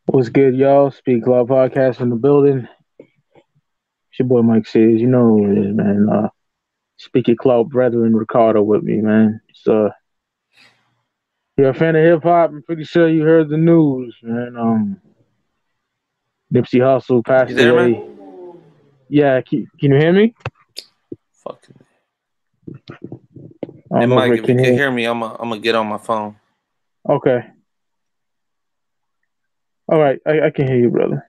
What's good, y'all? Speak Clout Podcast in the building. It's your boy Mike says, you know who it is, man. Speak your Clout brethren Ricardo with me, man. So, you're a fan of hip hop. I'm pretty sure you heard the news, man. Nipsey Hussle You passed there, man? away. Yeah, can you hear me? Fucking. I Hey, don't know if Mike, Rick if you can can hear. hear me, I'm gonna get on my phone. Okay. All right. I can hear you, brother.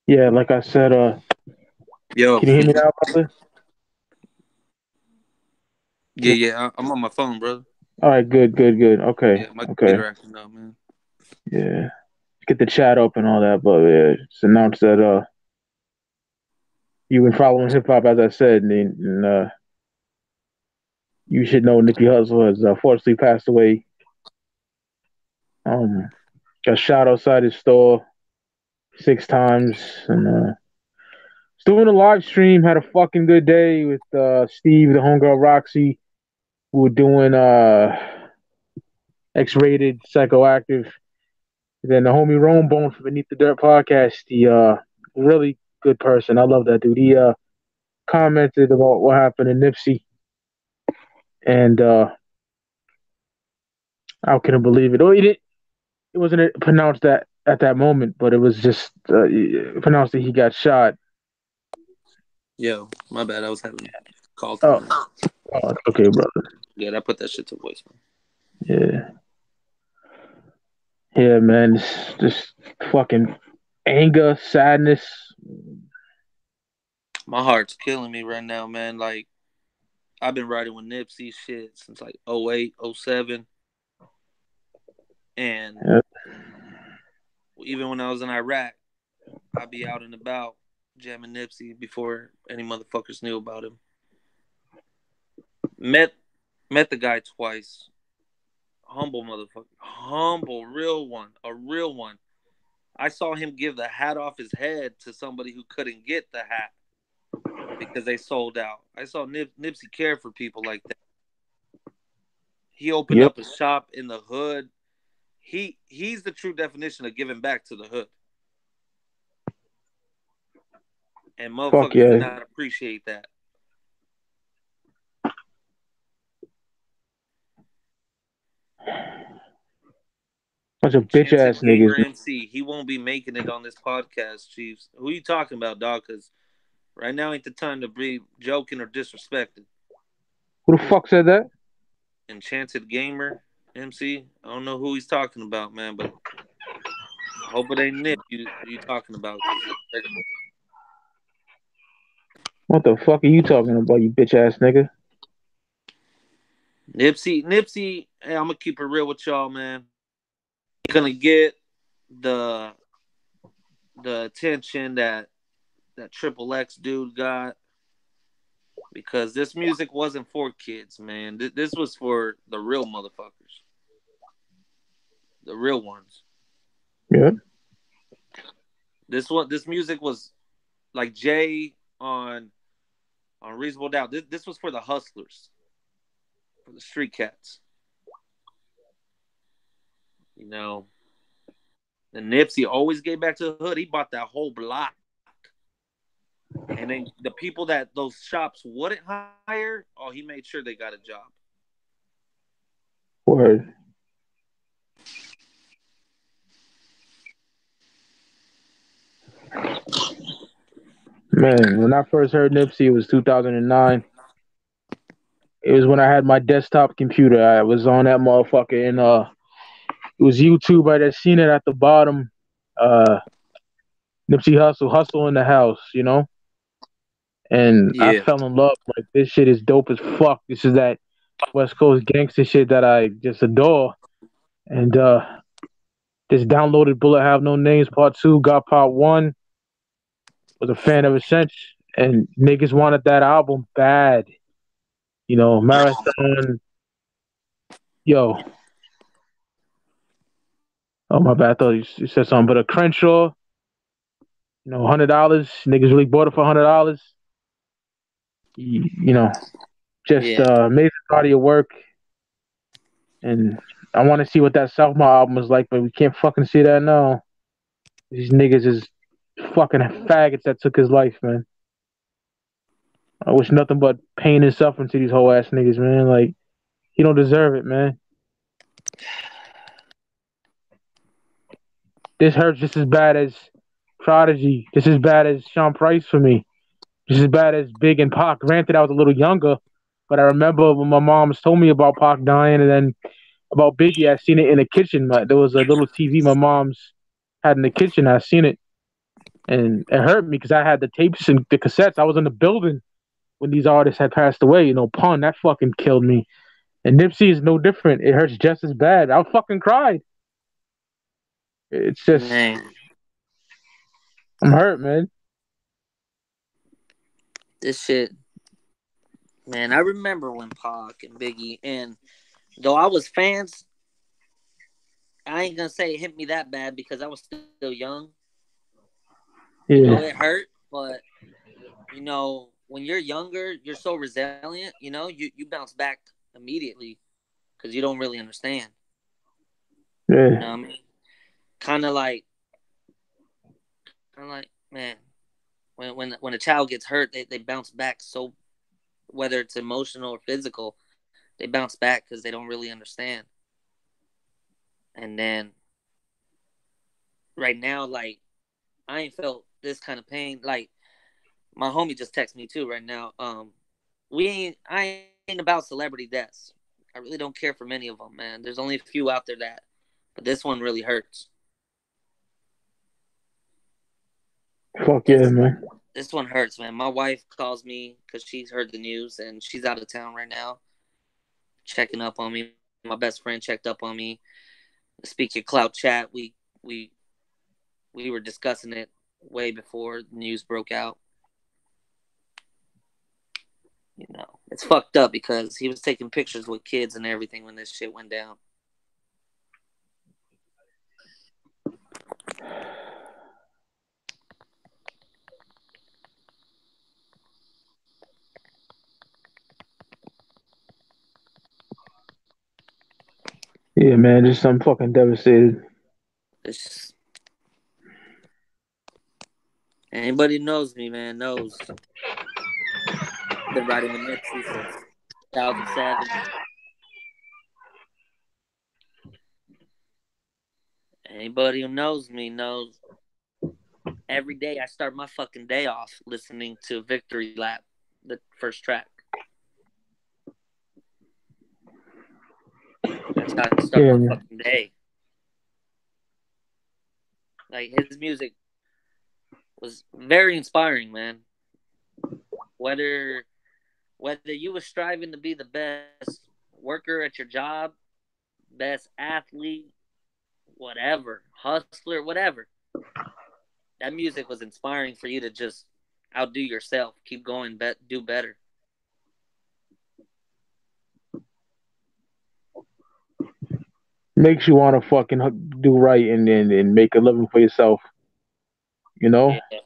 Yeah, like I said, Yo. can you hear me now, brother? I'm on my phone, brother. All right, good. Okay, Yeah, my okay. computer acting up, man. Yeah. Get the chat up and all that, but yeah, just announced that you've been following hip hop, as I said, and you should know Nipsey Hussle has unfortunately passed away. Um, got shot outside his store 6 times, and was doing a live stream. Had a fucking good day with Steve, the homegirl Roxy. We were doing X-rated, psychoactive. Then the homie Rome Bone from Beneath the Dirt podcast. He really good person. I love that dude. He commented about what happened in Nipsey, and I couldn't believe it. Oh, he did. It wasn't pronounced that at that moment, but it was just pronounced that he got shot. Yo, my bad. I was having call Oh, time. oh, okay, brother. Yeah, I put that shit to voicemail. Yeah, yeah, man. Just fucking anger, sadness. My heart's killing me right now, man. Like, I've been riding with Nipsey shit since like '08, '07, and Yeah, even when I was in Iraq, I'd be out and about jamming Nipsey before any motherfuckers knew about him. Met met the guy twice. Humble motherfucker. Humble, real one. A real one. I saw him give the hat off his head to somebody who couldn't get the hat because they sold out. I saw Nipsey care for people like that. He opened yep. up a shop in the hood. He's the true definition of giving back to the hood. And Fuck motherfuckers did yeah. not appreciate that. Bunch of bitch Chanted ass niggas. Gamer MC. He won't be making it on this podcast, Chiefs. Who you talking about, dog? Because right now ain't the time to be joking or disrespected. Who the fuck said that? Enchanted Gamer MC. I don't know who he's talking about, man, but I hope it ain't Nip you talking about because What the fuck are you talking about, you bitch ass nigga? Nipsey. Hey, I'm gonna keep it real with y'all, man. Gonna get the attention that Triple X dude got because this music wasn't for kids, man. This was for the real motherfuckers, the real ones. Yeah. This music was like Jay on Reasonable Doubt. This was for the hustlers, for the street cats. You know, and Nipsey always gave back to the hood. He bought that whole block. And then the people that those shops wouldn't hire, oh, he made sure they got a job. Word. Man, when I first heard Nipsey, it was 2009. It was when I had my desktop computer. I was on that motherfucker, and it was YouTube. I just seen it at the bottom. Uh, Nipsey Hustle in the house, and I Yeah. fell in love. Like, this shit is dope as fuck. This is that West Coast gangster shit that I just adore. And just downloaded Bullet Have No Names Part 2, got Part 1, was a fan ever since. And niggas wanted that album bad. Marathon, yo. Oh, my bad. I thought you said something. But a Crenshaw, $100. Niggas really bought it for $100. You know, Just Yeah. amazing body of work, and I want to see what that Sophomore album was like, but we can't fucking see that now. These niggas is fucking faggots that took his life, man. I wish nothing but pain and suffering to these whole ass niggas, man. Like, he don't deserve it, man. This hurts just as bad as Prodigy. Just as bad as Sean Price for me. Just as bad as Big and Pac. Granted, I was a little younger, but I remember when my mom's told me about Pac dying, and then about Biggie, I seen it in the kitchen. There was a little TV my mom's had in the kitchen. I seen it, and it hurt me because I had the tapes and the cassettes. I was in the building when these artists had passed away. You know, Pun, that fucking killed me. And Nipsey is no different. It hurts just as bad. I fucking cried. It's just, Man, I'm hurt, man. this shit. Man, I remember when Pac and Biggie, and though I was fans, I ain't gonna say it hit me that bad because I was still young. Yeah, It hurt, but when you're younger, you're so resilient. You bounce back immediately because you don't really understand. You yeah. know what I mean? Kind of like, man, when a child gets hurt, they bounce back. So whether it's emotional or physical, they bounce back because they don't really understand. And then right now, like, I ain't felt this kind of pain. Like, my homie just texted me too right now. I ain't about celebrity deaths. I really don't care for many of them, man. There's only a few out there but this one really hurts. Fuck yeah, This man. this one hurts, man. My wife calls me because she's heard the news and she's out of town right now, checking up on me. My best friend checked up on me. Speak Your Clout chat. We we were discussing it way before the news broke out. It's fucked up because he was taking pictures with kids and everything when this shit went down. Yeah, man. Just I'm fucking devastated. It's just, anybody who knows me, man, knows I've been riding with Nipsey since 2007. Anybody who knows me knows every day I start my fucking day off listening to Victory Lap, the first track. That's how I start Yeah, my man. fucking day. Like, his music was very inspiring, man. Whether whether you were striving to be the best worker at your job, best athlete, whatever, hustler, whatever, that music was inspiring for you to just outdo yourself, keep going, do better. Makes you want to fucking do right and make a living for yourself. You know, Yeah.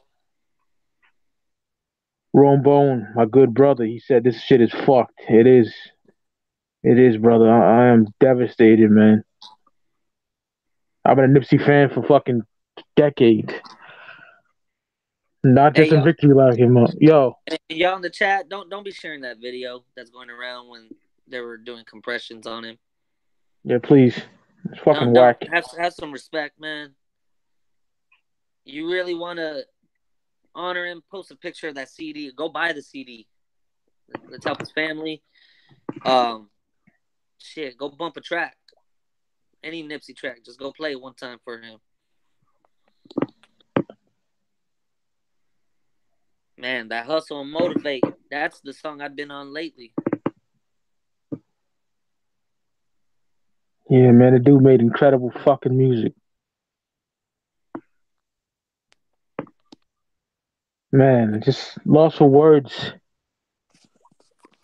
Rome Bone, my good brother, he said this shit is fucked. It is, brother. I am devastated, man. I've been a Nipsey fan for fucking decades. Not Hey, just in yo, victory like him. Yo, y'all in the chat, don't be sharing that video that's going around when they were doing compressions on him. yeah, please. It's fucking Don't whack. have some respect, man. You really want to honor him? Post a picture of that CD. Go buy the CD. Let's help his family. Um, Shit, go bump a track. Any Nipsey track, just go play it one time for him. Man, that hustle and motivate. That's the song I've been on lately. Yeah, man, the dude made incredible fucking music. Man, I just lost for words.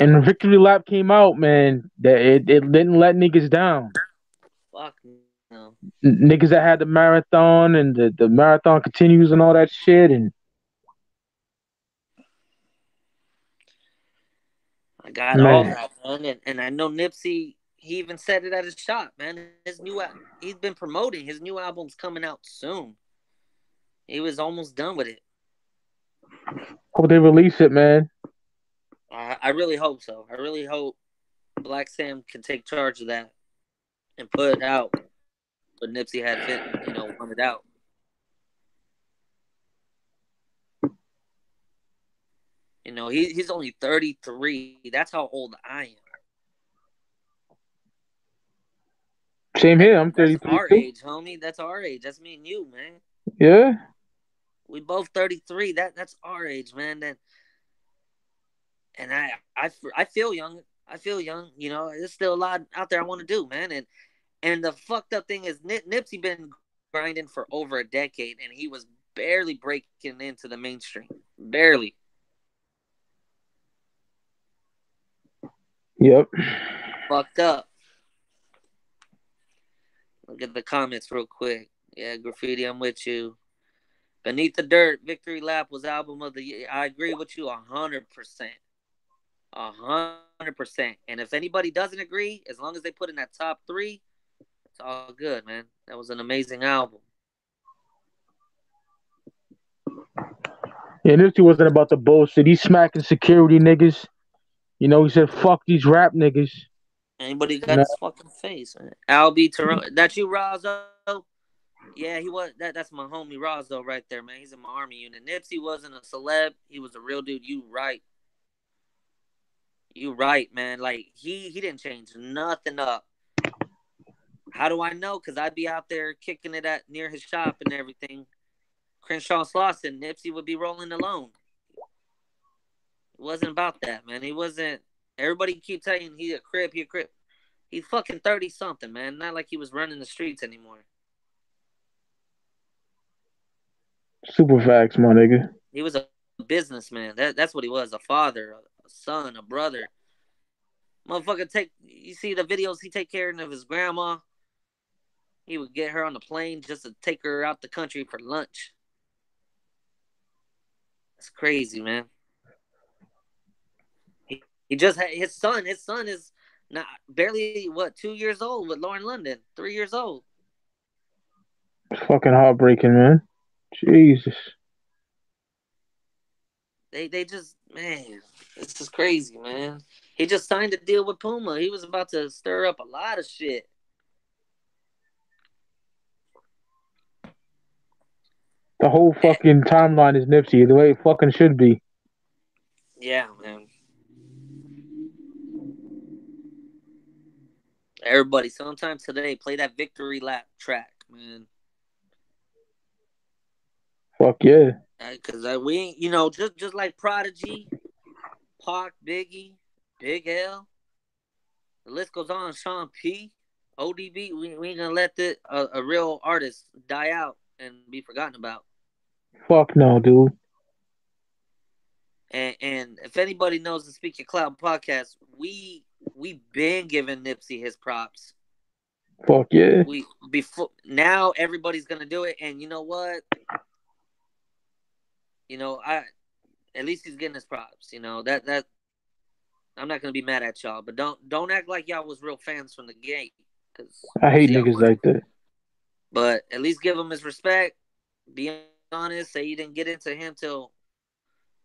And the victory lap came out, man. That it didn't let niggas down. Fuck no. Niggas that had the marathon and the marathon continues and all that shit. And I got all Man, that, man. And I know Nipsey, he even said it at his shop, man. He's been promoting his new album's coming out soon. He was almost done with it. hope they release it, man. I really hope so. I really hope Black Sam can take charge of that and put it out. But Nipsey had wanted out. He's only 33. That's how old I am. Same here. I'm That's 33 our too. age, homie. That's our age. That's me and you, man. Yeah. We both 33. That's our age, man. And I feel young. I feel young. There's still a lot out there I want to do, man. And the fucked up thing is Nipsey been grinding for over a decade, and he was barely breaking into the mainstream. Barely. Yep. Fucked up. Look at the comments real quick. Yeah, Graffiti, I'm with you. Beneath the Dirt, Victory Lap was album of the year. I agree with you 100%. 100%. And if anybody doesn't agree, as long as they put in that top three, it's all good, man. That was an amazing album. Yeah, Nipsey wasn't about the bullshit. He's smacking security niggas. He said, fuck these rap niggas. Anybody got No, his fucking face, man. Albie Toronto. That's you, Rozzo? Yeah, he was. That's my homie Rozzo right there, man. He's in my army unit. Nipsey wasn't a celeb. He was a real dude. You right. You right, man. Like, he didn't change nothing up. How do I know? Because I'd be out there kicking it at near his shop and everything. Crenshaw Slauson, Nipsey would be rolling alone. It wasn't about that, man. He wasn't. Everybody keep telling he a crip, he a crip. He's fucking 30 something, man. Not like he was running the streets anymore. super facts, my nigga. He was a businessman. That's what he was. A father, a son, a brother. Motherfucker, you see the videos he take care of his grandma. He would get her on the plane just to take her out the country for lunch. That's crazy, man. He just had his son. His son is not barely 2 years old with Lauren London. 3 years old. It's fucking heartbreaking, man. Jesus. They just, man, this is crazy, man. He just signed a deal with Puma. He was about to stir up a lot of shit. The whole fucking timeline is Nipsey, the way it fucking should be. Yeah, man. Everybody, sometime today, play that Victory Lap track, man. Fuck yeah. Because we ain't, just like Prodigy, Pac, Biggie, Big L, the list goes on. Sean P, ODB. We ain't gonna let a real artist die out and be forgotten about. Fuck no, dude. And if anybody knows the Speak Ya Clout podcast, we been giving Nipsey his props. Fuck yeah. Now everybody's gonna do it, and you know what? At least he's getting his props. That I'm not gonna be mad at y'all, but don't act like y'all was real fans from the gate. Cause I hate y'all niggas weren't. like that. But at least give him his respect. Be honest. Say you didn't get into him till.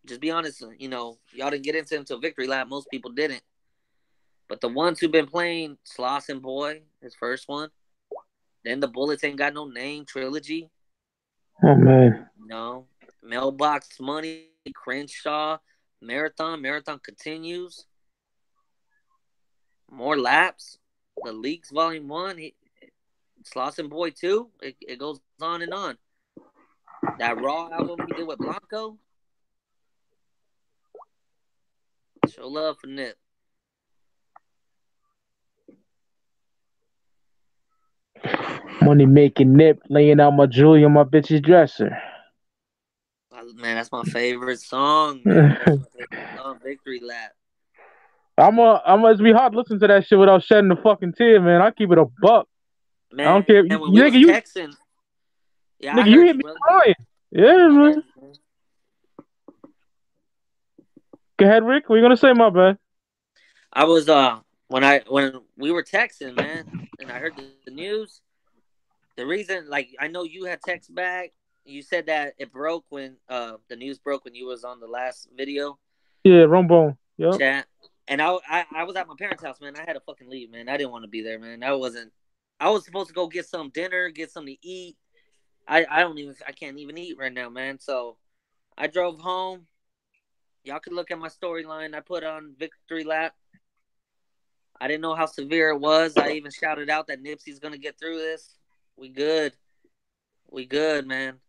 Just be honest. Y'all didn't get into him till Victory Lap. Most people didn't. But the ones who've been playing Slauson Boy, his first one, then the Bullets Ain't Got No Name trilogy. Oh man. Mailbox Money, Crenshaw, Marathon Continues, More Laps, The Leaks Volume 1, Slauson Boy 2, it goes on and on. That Raw album he did with Blanco. Show love for Nip. Money making Nip, laying out my jewelry on my bitch's dresser. Man, that's my favorite song, man. That's my favorite song, Victory Lap. It's be hard to listen to that shit without shedding a fucking tear, man. I keep it a buck. I Man, don't care. when we was texting, yeah, I Nigga, you heard hit you, me brother. crying. Yeah, I man. heard you, man. Go ahead, Rick. What you gonna say, my bad? I was when we were texting, man, and I heard the news. The reason, like, I know you had text back. You said that it broke when the news broke when you was on the last video Yeah, Rombone. Yep. chat, and I was at my parents' house, man. I had to fucking leave, man. I didn't want to be there, man. I wasn't. I was supposed to go get some dinner, get something to eat. I can't even eat right now, man. So I drove home. Y'all could look at my storyline. I put on victory lap. I didn't know how severe it was. I even shouted out that Nipsey's gonna get through this. We good. We good, man.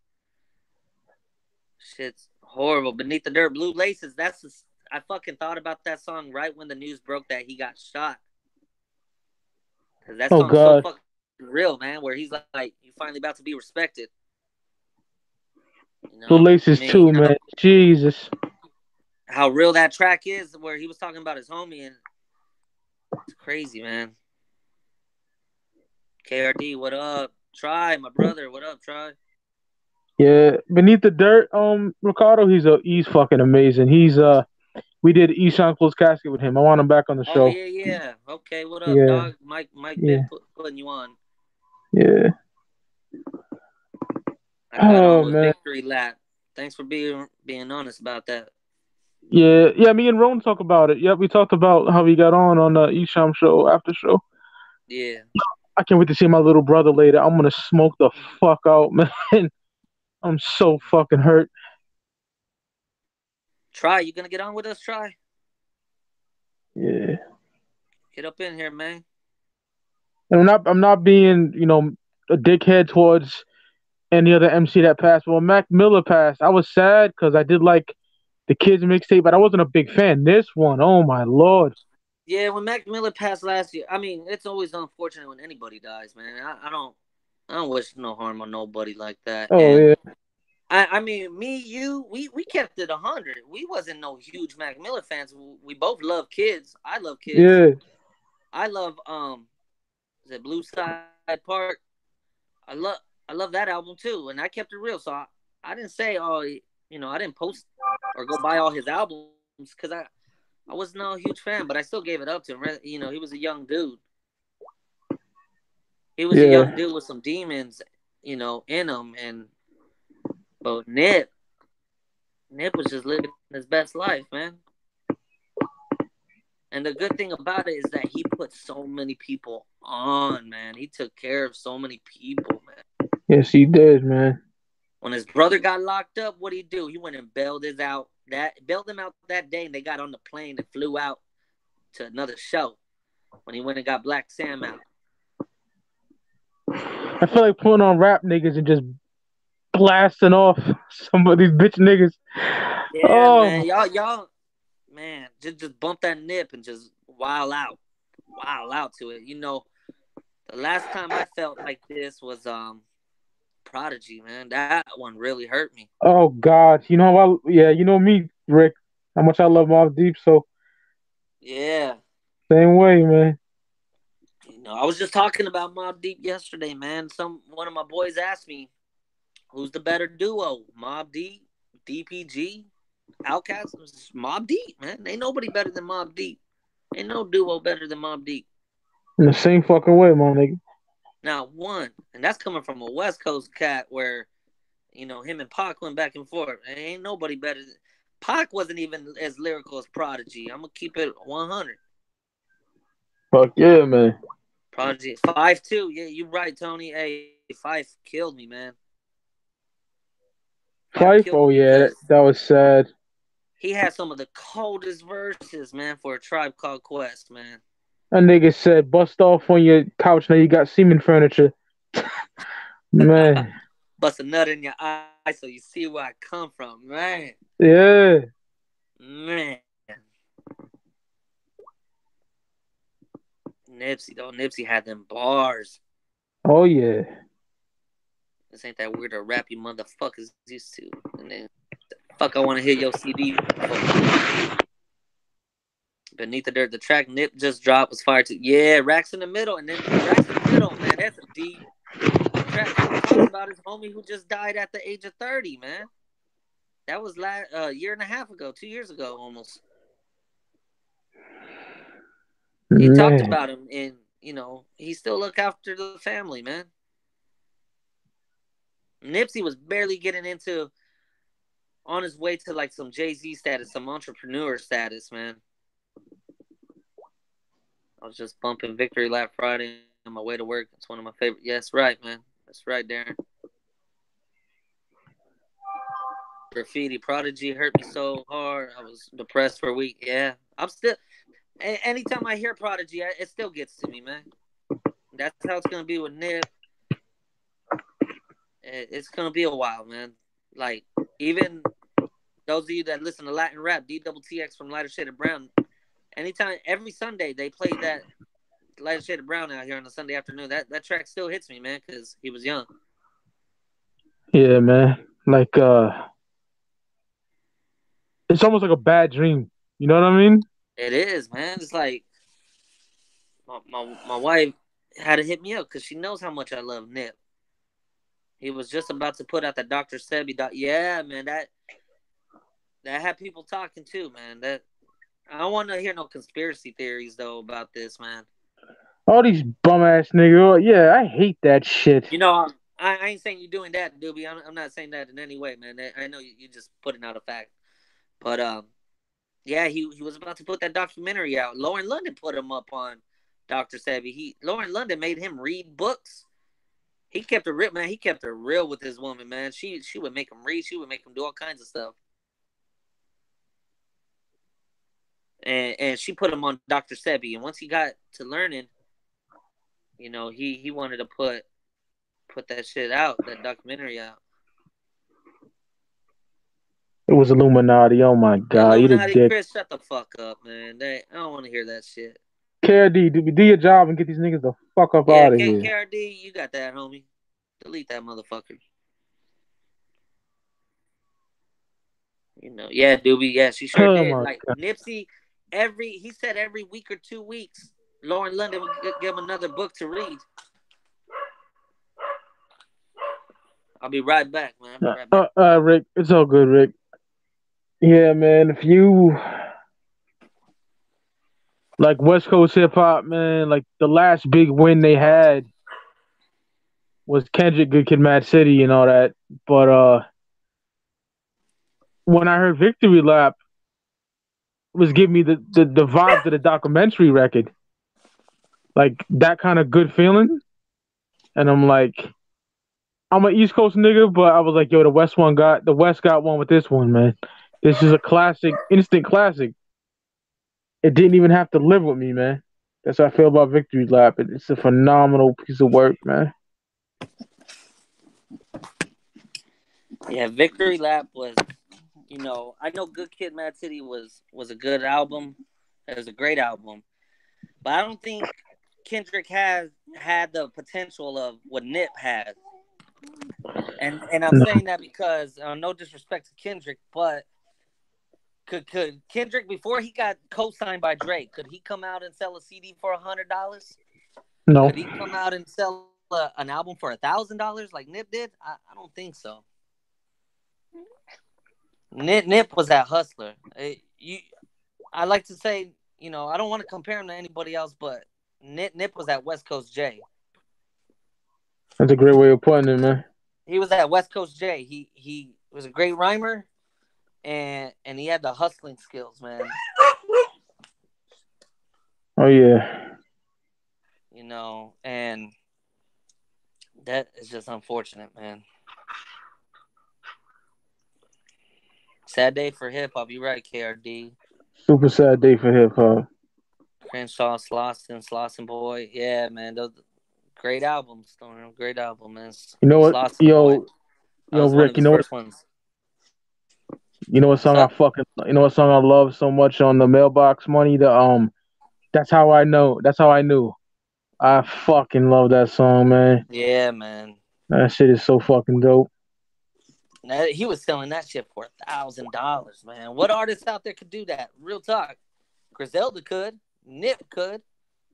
Shit's horrible. Beneath the dirt, blue laces. I fucking thought about that song right when the news broke that he got shot. Cause that Oh song's so God. fucking real, man. Where he's like, "You finally about to be respected." You know, Blue I laces mean, you too, know man. Jesus. how real that track is. Where he was talking about his homie, and it's crazy, man. KRD, what up? Try, my brother. What up, Try? Yeah. Beneath the dirt, Ricardo, he's fucking amazing. We did Eshawn close casket with him. I want him back on the Oh show. yeah, yeah. Okay, what up, Yeah. dog? Mike been Yeah. putting you on. Yeah. I got on Oh was man. victory lap. Thanks for being honest about that. Yeah. Yeah. Me and Ron talk about it. Yep. We talked about how he got on the Esham show after show. Yeah. I can't wait to see my little brother later. I'm gonna smoke the fuck out, man. I'm so fucking hurt. Try, you gonna get on with us? Try. Yeah. Get up in here, man. And I'm not being, a dickhead towards any other MC that passed. Well, Mac Miller passed. I was sad because I did like the kids mixtape, but I wasn't a big fan. This one, oh my lord. Yeah, when Mac Miller passed last year, I mean, it's always unfortunate when anybody dies, man. I don't wish no harm on nobody like that. Oh And yeah, I mean, me, you, we kept it 100. We wasn't no huge Mac Miller fans. We both love kids. I love kids. yeah, I love is it Blue Side Park? I love I love that album too, and I kept it real. So I didn't say I didn't post or go buy all his albums because I was no huge fan, but I still gave it up to him. He was a young dude. He was a young yeah. dude with some demons, in him. And but Nip was just living his best life, man. And the good thing about it is that he put so many people on, man. He took care of so many people, man. Yes, he did, man. When his brother got locked up, what did he do? He went and bailed him out that day, and they got on the plane and flew out to another show. When he went and got Black Sam out. I feel like putting on rap niggas and just blasting off some of these bitch niggas. Yeah, man. Oh, Man, just bump that nip and just wild out to it. The last time I felt like this was Prodigy, man. That one really hurt me. oh God. Yeah, you know me, Rick. How much I love Mobb Deep. So Yeah. same way, man. I was just talking about Mob Deep yesterday, man. One of my boys asked me, "Who's the better duo, Mob Deep, DPG, Outkast?" Mob Deep, man. Ain't nobody better than Mob Deep. Ain't no duo better than Mob Deep. In the same fucking way, my nigga. Not one, and that's coming from a West Coast cat where him and Pac went back and forth. Ain't nobody better. Pac wasn't even as lyrical as Prodigy. I'm gonna keep it 100. Fuck yeah, man. Prodigy 5'2". Yeah, you right, Tony. Hey, Fife killed me, man. Fife Fife. killed me Oh yeah, that, because that was sad. he had some of the coldest verses, man, for a Tribe Called Quest, man. That nigga said, "Bust off on your couch. Now you got semen furniture." Man, Bust a nut in your eye so you see where I come from, man. yeah. Man. Nipsey, though. Nipsey had them bars. Oh yeah. This ain't that weird or rap you motherfuckers used to. And then, fuck, I want to hear your CD for. Beneath the Dirt. The track Nip just dropped was fire too. Yeah, Racks in the Middle. And then Racks in the Middle, man, that's a deep track. Because he talks about his homie who just died at the age of 30, man. That was year and a half ago, 2 years ago almost. He talked Man. about him, and he still look after the family, man. Nipsey was barely getting into on his way to like some Jay-Z status, some entrepreneur status, man. I was just bumping Victory Lap Friday on my way to work. It's one of my favorite. Yes, right, man. That's right, Darren. Graffiti Prodigy hurt me so hard. I was depressed for a week. Yeah, I'm still. Anytime I hear Prodigy, it still gets to me, man. That's how it's gonna be with Nip. It's gonna be a while, man. Like even those of you that listen to Latin rap, DWTX from Lighter Shade of Brown. Anytime, every Sunday they play that Lighter Shade of Brown out here on a Sunday afternoon. That track still hits me, man, because he was young. Yeah, man. Like it's almost like a bad dream. You know what I mean? It is, man. It's like my wife had to hit me up because she knows how much I love Nip. He was just about to put out the Dr. Sebi. Yeah, man, that had people talking too, man. That I don't want to hear no conspiracy theories though about this, man. All these bum ass niggas. Yeah, I hate that shit. I ain't saying you're doing that, Doobie. I'm not saying that in any way, man. I know you're just putting out a fact, but yeah, he was about to put that documentary out. Lauren London put him up on Dr. Sebi. Lauren London made him read books. He kept it real, man. He kept it real with his woman, man. She would make him read. She would make him do all kinds of stuff. And she put him on Dr. Sebi. And once he got to learning, he wanted to put that shit out, that documentary out. It was Illuminati. Oh my god, you the Illuminati, dick. Chris, shut the fuck up, man. I don't want to hear that shit. KRD, do your job and get these niggas the fuck up Yeah, out of here. KRD, you got that, homie. Delete that motherfucker. Yeah, Doobie, yeah, she sure Oh did. my Like god. Nipsey, he said every week or 2 weeks, Lauren London would give him another book to read. I'll be right back, man. I'll be right back. Rick, it's all good, Rick. Yeah, man. If you like West Coast hip hop, man, like the last big win they had was Kendrick, Good Kid, Mad City, and all that. But when I heard Victory Lap, it was giving me the vibes of the documentary record, like that kind of good feeling. And I'm like, I'm an East Coast nigga, but I was like, yo, the West got one with this one, man. This is a classic, instant classic. It didn't even have to live with me, man. That's how I feel about Victory Lap. It's a phenomenal piece of work, man. Yeah, Victory Lap was, I know Good Kid, Mad City was a good album. It was a great album, but I don't think Kendrick has had the potential of what Nip had. And I'm No, saying that because no disrespect to Kendrick, but could Kendrick, before he got co-signed by Drake, could he come out and sell a CD for $100? no. Could he come out and sell an album for $1,000 like Nip did? I don't think so. Nip was that hustler. I like to say, I don't want to compare him to anybody else, but Nip was that West Coast J. That's a great way of putting it, man. He was that West Coast J. He was a great rhymer, and he had the hustling skills, man. Oh yeah. And that is just unfortunate, man. Sad day for hip hop. You're right, KRD. Super sad day for hip hop. Crenshaw, Slauson Boy. Yeah, man. Those great albums, Storm. Great album, man. You know what, Slauson Boy. That was one of Rick. his first ones. You know what What's song up? you know what song I love so much on the Mailbox Money? That's how I know. That's how I knew. I fucking love that song, man. Yeah, man. That shit is so fucking dope. He was selling that shit for $1,000, man. What artists out there could do that? Real talk. Griselda could. Nip could.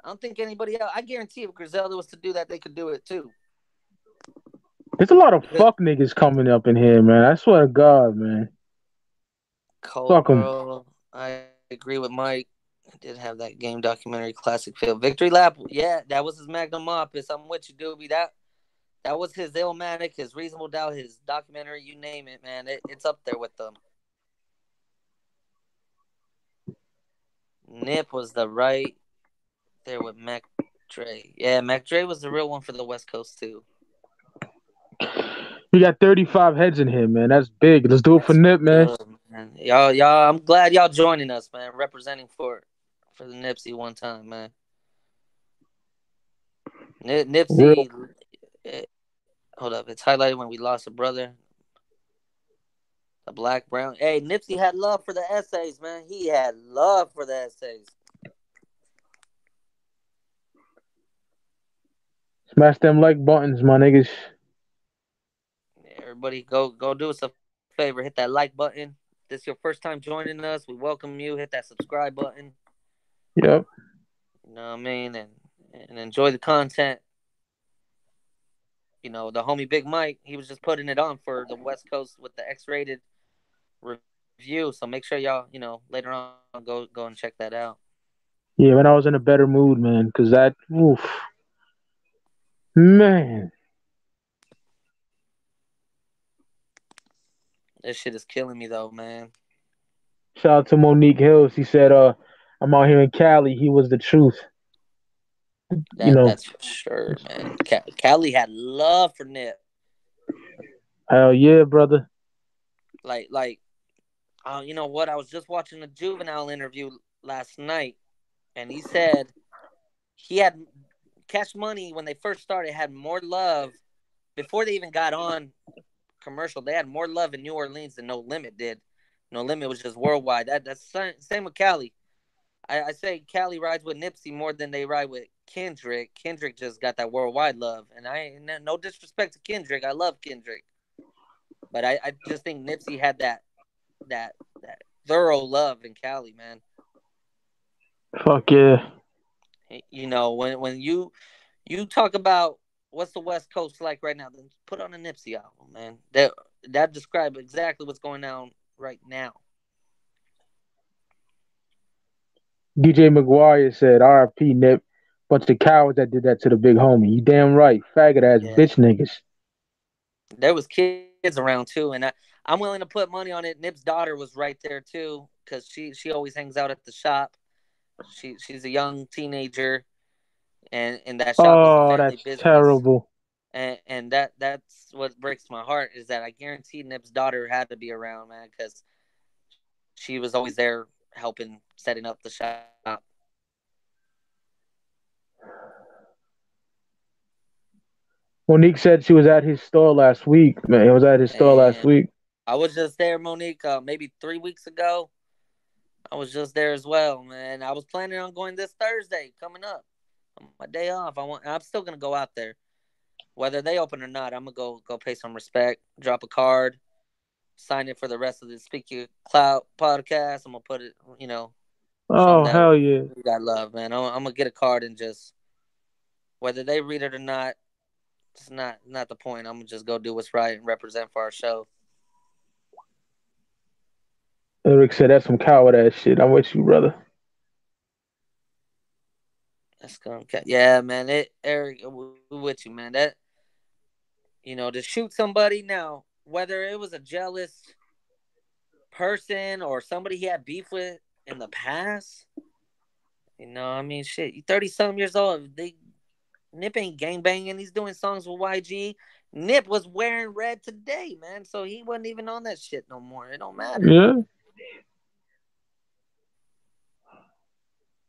I don't think anybody else. I guarantee if Griselda was to do that, they could do it too. There's a lot of fuck niggas coming up in here, man. I swear to God, man. Fuck them. Cobra. I agree with Mike. Did have that game documentary classic feel. Victory Lap, yeah, that was his magnum opus. I'm with you, Doobie. That was his Illmatic, his Reasonable Doubt, his documentary, you name it, man. It's up there with them. Nip was the right there with Mac Dre. Yeah, Mac Dre was the real one for the West Coast too. He got 35 heads in him, man. That's big. Let's do it for That's Nip, man. good, man. Y'all. I'm glad y'all joining us, man. Representing for the Nipsey one time, man. Real. Nipsey. Hold up, it's highlighted when we lost a brother. The Black Brown. Hey, Nipsey had love for the essays, man. He had love for the essays. Smash them like buttons, my niggas. Everybody, go do us a favor. Hit that like button. This is your first time joining us. We welcome you. Hit that subscribe button. Yep. You know what I mean, and enjoy the content. You know, the homie Big Mike, he was just putting it on for the West Coast with the X-rated review. So make sure y'all, later on go and check that out. Yeah, when I was in a better mood, man, because that, oof, man. This shit is killing me though, man. Shout out to Monique Hills. He said, I'm out here in Cali. He was the truth. You know, That's for sure, man. Cali had love for Nip. hell yeah, brother. Like, you know what? I was just watching a Juvenile interview last night, and he said he had Cash Money when they first started had more love before they even got on commercial. They had more love in New Orleans than No Limit did. No Limit was just worldwide. That's same with Cali. I say Cali rides with Nipsey more than they ride with Kendrick. Kendrick just got that worldwide love, and no disrespect to Kendrick. I love Kendrick, but I just think Nipsey had that thorough love in Cali, man. Fuck yeah. You know, when you talk about what's the West Coast like right now, then put on a Nipsey album, man. That describes exactly what's going on right now. DJ McGuire said, R.I.P. Nip. Bunch of cowards that did that to the big homie. You damn right. Faggot ass Yeah, bitch niggas. there was kids around too, and I'm willing to put money on it. Nip's daughter was right there too, because she always hangs out at the shop. She's a young teenager, and that shop is a Oh, family that's business. terrible. And that's what breaks my heart is that I guarantee Nip's daughter had to be around, man, because she was always there helping setting up the shop. Monique said she was at his store last week. Man, it was at his store last And week. I was just there, Monique, maybe 3 weeks ago. I was just there as well, man. I was planning on going this Thursday coming up on my day off. I'm still gonna go out there, whether they open or not. I'm gonna go pay some respect, drop a card, sign it for the rest of the Speak Your Clout podcast. I'm gonna put it, show them Oh, that hell yeah. we got love, man. I'm gonna get a card and just whether they read it or not, it's not the point. I'm gonna just go do what's right and represent for our show. Eric said that's some coward ass shit. I'm with you, brother. That's gonna, yeah, man. Eric, we with you, man. That to shoot somebody now, whether it was a jealous person or somebody he had beef with in the past. I mean, shit. You 30 some years old. Nip ain't gang banging. He's doing songs with YG. Nip was wearing red today, man. So he wasn't even on that shit no more. It don't matter. Yeah.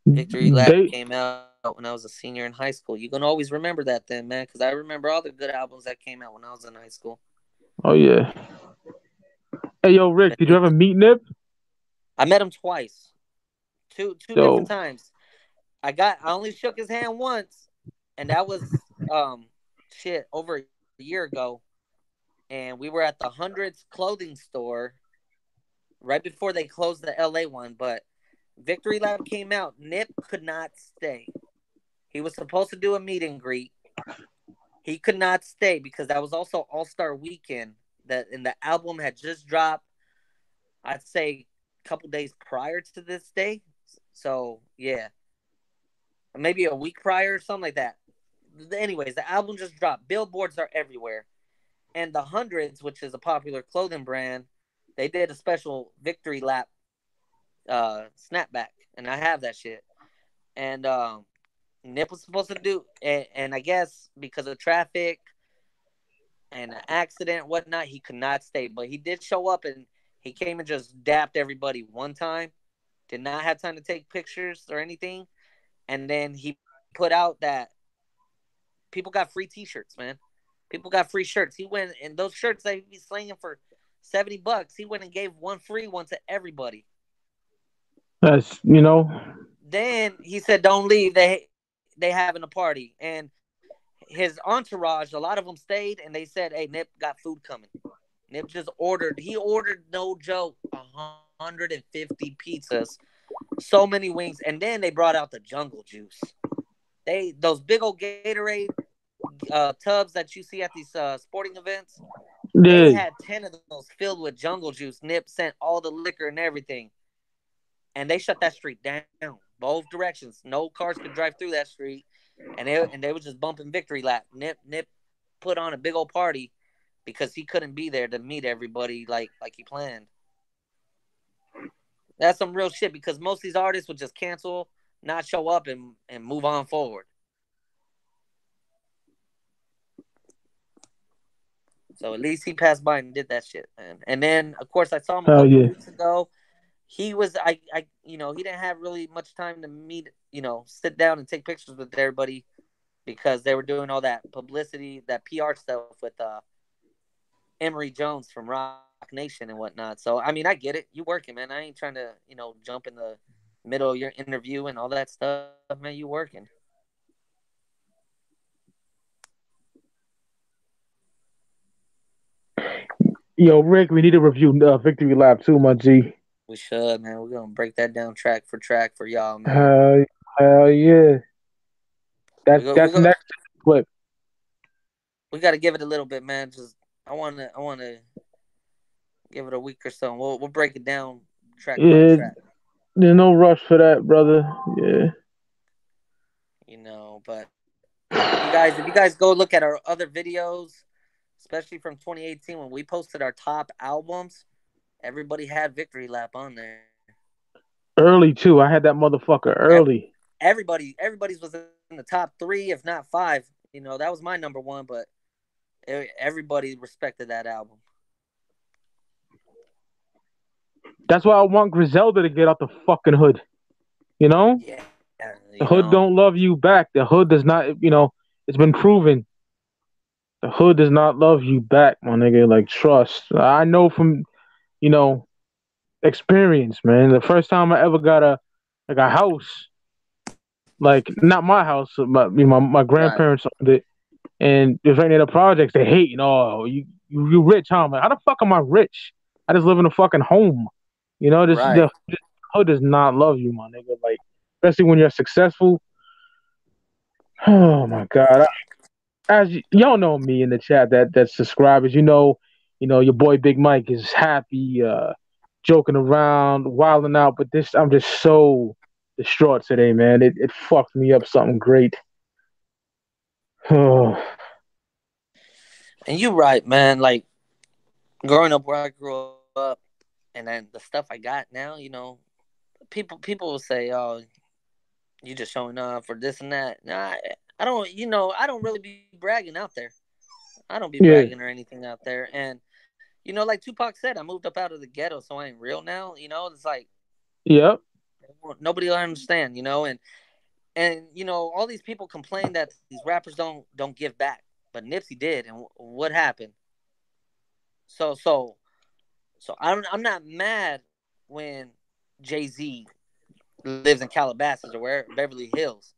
Victory Lap They. came out when I was a senior in high school. You're gonna always remember that then, man, because I remember all the good albums that came out when I was in high school. Oh yeah. Hey yo, Rick, did you ever meet Nip? I met him twice, two different Yo. times. I only shook his hand once, and that was over a year ago. And we were at the Hundreds clothing store right before they closed the LA one. But Victory Lab came out. Nip could not stay. He was supposed to do a meet and greet. He could not stay because that was also All Star Weekend. And the album had just dropped. I'd say a couple days prior to this day. So yeah, maybe a week prior or something like that. Anyways, the album just dropped. Billboards are everywhere, and the Hundreds, which is a popular clothing brand, they did a special victory lap snapback, and I have that shit. And Nip was supposed to do, and I guess because of traffic and an accident, whatnot, he could not stay. But he did show up, and he came and just dapped everybody one time. Did not have time to take pictures or anything. And then he put out that people got free T-shirts, man. People got free shirts. He went and those shirts they be slinging for $70. He went and gave one free one to everybody. That's, you know. Then he said, "Don't leave. They having a party." And his entourage, a lot of them stayed, and they said, "Hey, Nip got food coming." Nip just ordered. He ordered no joke 150 pizzas, so many wings, and then they brought out the jungle juice. They those big old Gatorade tubs that you see at these sporting events. They Yeah. had 10 of those filled with jungle juice. Nip sent all the liquor and everything, and they shut that street down both directions. No cars could drive through that street, and they were just bumping victory lap. Nip put on a big old party because he couldn't be there to meet everybody like he planned. That's some real shit because most of these artists would just cancel, not show up, and move on forward. So at least he passed by and did that shit, man. And then of course I saw him a Hell couple yeah. weeks ago. He was he didn't have really much time to meet, sit down and take pictures with everybody because they were doing all that publicity, that PR stuff with Emery Jones from Rock Nation and whatnot. So I mean, I get it. You working, man. I ain't trying to jump in the middle of your interview and all that stuff, man. You working. Yo, Rick, we need to review Victory Lap too, my G. We should, man. We're gonna break that down track for y'all, man. Hell, hell yeah. That's We go. next clip. We got to give it a little bit, man. Just I wanna give it a week or so. We'll break it down track by Yeah, track. there's no rush for that, brother. Yeah. But if you guys go look at our other videos, especially from 2018 when we posted our top albums, everybody had Victory Lap on there. Early too. I had that motherfucker early. Everybody's was in the top 3, if not 5. That was my number one, but everybody respected that album. That's why I want Griselda to get out the fucking hood. You know? Yeah, The hood don't love you back. The hood does not, it's been proven. The hood does not love you back, my nigga. Like, trust. I know from, you know, experience, man. The first time I ever got a house, like not my house, but my right, grandparents owned it, and there's any of the projects they hate. You rich, huh? I'm like, how the fuck am I rich? I just live in a fucking home. right. This hood does not love you, my nigga. Like, especially when you're successful. Oh my god. Y'all know me in the chat that subscribers, your boy Big Mike is happy, joking around, wilding out, but this I'm just so distraught today, man. It fucked me up something great. Oh, And you right, man. Like growing up where I grew up, and then the stuff I got now, people will say, "Oh, you just showing off or this and that." Nah, I don't. I don't really be bragging out there. I don't be yeah. bragging or anything out there. And like Tupac said, I moved up out of the ghetto, so I ain't real now. It's like Yep. nobody will understand. And all these people complain that these rappers don't give back, but Nipsey did, and what happened? So so I'm not mad when Jay-Z lives in Calabasas or where Beverly Hills.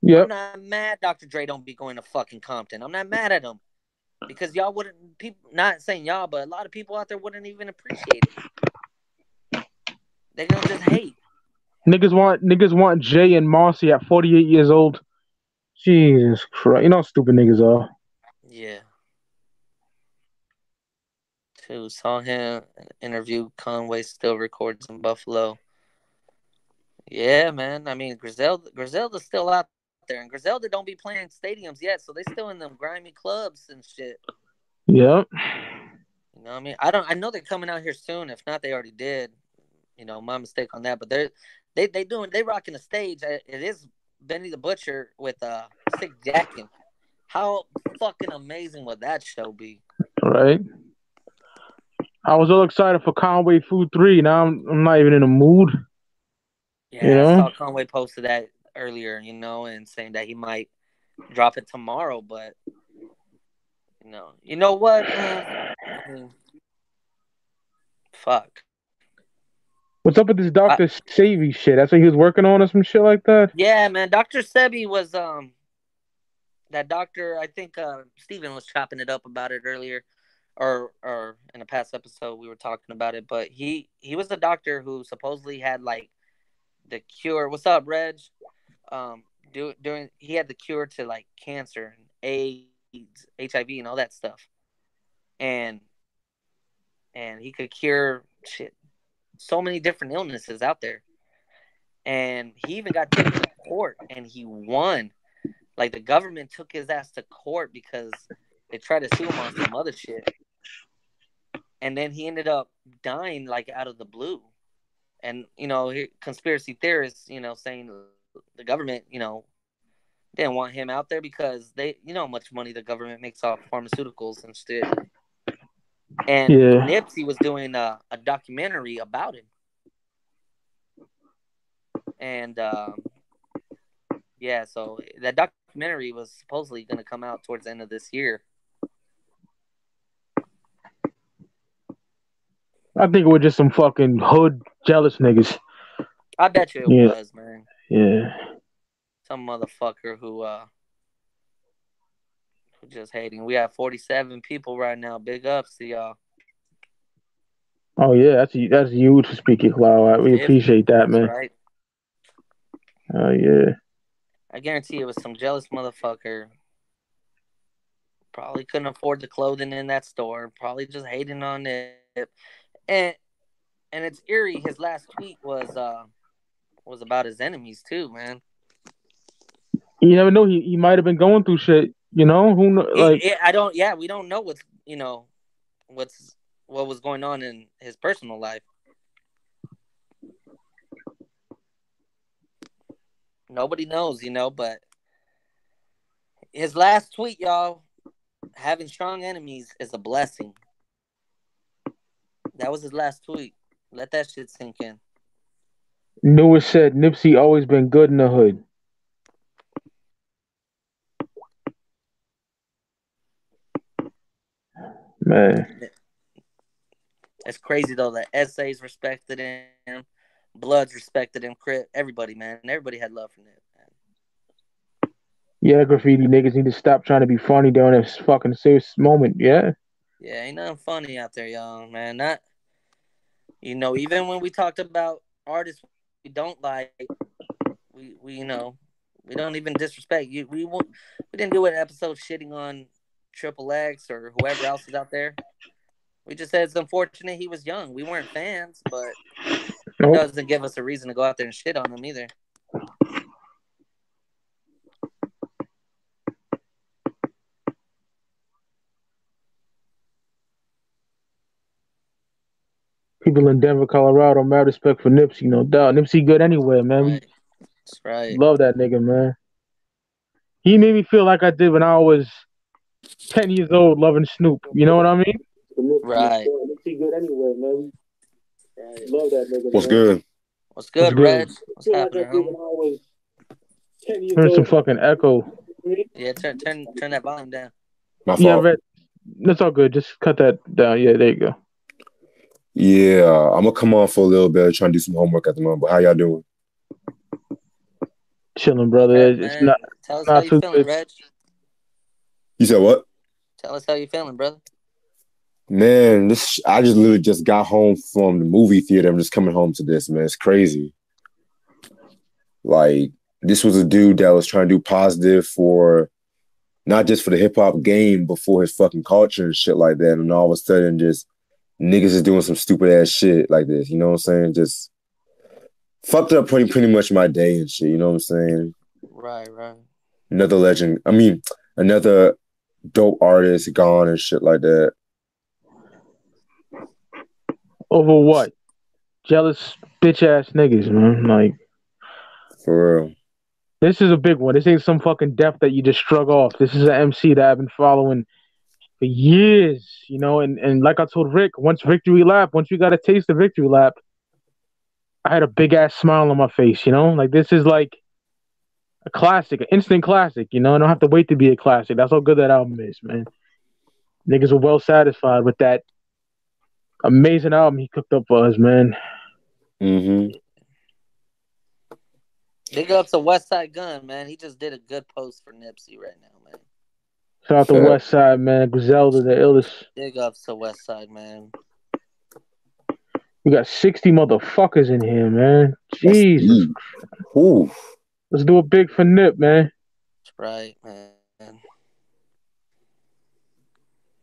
I'm Yep. not mad Dr. Dre don't be going to fucking Compton. I'm not mad at him because y'all wouldn't people not saying y'all, but a lot of people out there wouldn't even appreciate it. They're gonna just hate. Niggas want Jay and Marcy at 48 years old. Jesus Christ. You know how stupid niggas are. Yeah. Too saw him interview Conway still records in Buffalo. Yeah, man. I mean, Griselda's still out there, and Griselda don't be playing stadiums yet, so they still in them grimy clubs and shit. Yep. You know what I mean? I know they're coming out here soon. If not, they already did. You know, my mistake on that. But they rocking the stage. It is Benny the Butcher with Sick Jackin. How fucking amazing would that show be? Right. I was all excited for Conway Food 3. Now I'm not even in the mood. You Yeah, I know. saw Conway posted that earlier, and saying that he might drop it tomorrow. But you know what, man? I mean, fuck. What's up with this I, Doctor Savy shit? That's what he was working on or some shit like that. yeah, man. Doctor Sebi was that doctor. I think Steven was chopping it up about it earlier, or in a past episode we were talking about it. But he was a doctor who supposedly had like the cure. What's up, Reg? During he had the cure to like cancer and AIDS, HIV, and all that stuff, and he could cure shit, so many different illnesses out there. And he even got taken to court, and he won. Like the government took his ass to court because they tried to sue him on some other shit, and then he ended up dying like out of the blue. And conspiracy theorists, saying the government, didn't want him out there because they, how much money the government makes off pharmaceuticals and shit. And Yeah. Nipsey was doing a documentary about him, and yeah, so that documentary was supposedly going to come out towards the end of this year. I think it was just some fucking hood jealous niggas. I bet you it was, man. Yeah. Some motherfucker who just hating. We have 47 people right now. Big ups to y'all. Oh yeah, that's huge for speaking Cloud. We 50. appreciate that, That's man. right. Oh yeah. I guarantee it was some jealous motherfucker. Probably couldn't afford the clothing in that store. Probably just hating on it. And it's eerie. His last tweet was about his enemies too, man. You never know. He might have been going through shit. You know who? Like I don't. Yeah, we don't know what was going on in his personal life. Nobody knows, but his last tweet, y'all, having strong enemies is a blessing. That was his last tweet. Let that shit sink in. Newest said, Nipsey always been good in the hood. Man. It's crazy though that essays respected him, Bloods respected him, Crip, everybody, man. Everybody had love for him, man. Yeah, graffiti niggas need to stop trying to be funny during this fucking serious moment. Yeah. Yeah, ain't nothing funny out there, y'all, man. Not, even when we talked about artists we don't like, we we don't even disrespect you. We didn't do an episode shitting on Triple X or whoever else is out there. We just said it's unfortunate he was young. We weren't fans, but it doesn't give us a reason to go out there and shit on him either. People in Denver, Colorado, mad respect for Nipsey, no doubt. Nipsey good anywhere, man. Right. That's right. Love that nigga, man. He made me feel like I did when I was 10 years old loving Snoop. You know what I mean? Right. Nipsey good anywhere, man. Right. Love that nigga. What's man. good? What's good, Reg? What's happening, homie? Here's some fucking echo. Yeah, turn that volume down. My fault. Yeah, Red. That's all good. Just cut that down. Yeah, there you go. Yeah, I'm gonna come on for a little bit, trying to do some homework at the moment. But how y'all doing? Chilling, brother. Okay, It's man. not. Tell us not how you too feeling, good. Reg. You said what? Tell us how you feeling, brother. Man, I just literally just got home from the movie theater. I'm just coming home to this, man. It's crazy. Like, this was a dude that was trying to do positive for not just for the hip hop game, but for his fucking culture and shit like that. And all of a sudden, just niggas is doing some stupid ass shit like this. You know what I'm saying? Just fucked up pretty much my day and shit. You know what I'm saying? Right, right. Another legend. I mean, another dope artist gone and shit like that. Over what? Jealous bitch ass niggas, man. Like, For real. this is a big one. This ain't some fucking death that you just shrug off. This is an MC that I've been following for years, you know. And like I told Rick, once we got a taste of Victory Lap, I had a big ass smile on my face, you know. Like, this is like a classic, an instant classic, you know. I don't have to wait to be a classic. That's how good that album is, man. Niggas were well satisfied with that amazing album he cooked up for us, man. Mm-hmm. Big ups to West Side Gun, man. He just did a good post for Nipsey right now, man. Shout out to Fact. West Side, man. Griselda, the illest. Big ups to West Side, man. We got 60 motherfuckers in here, man. That's Jesus. deep. Ooh. Let's do a big for Nip, man. That's right, man.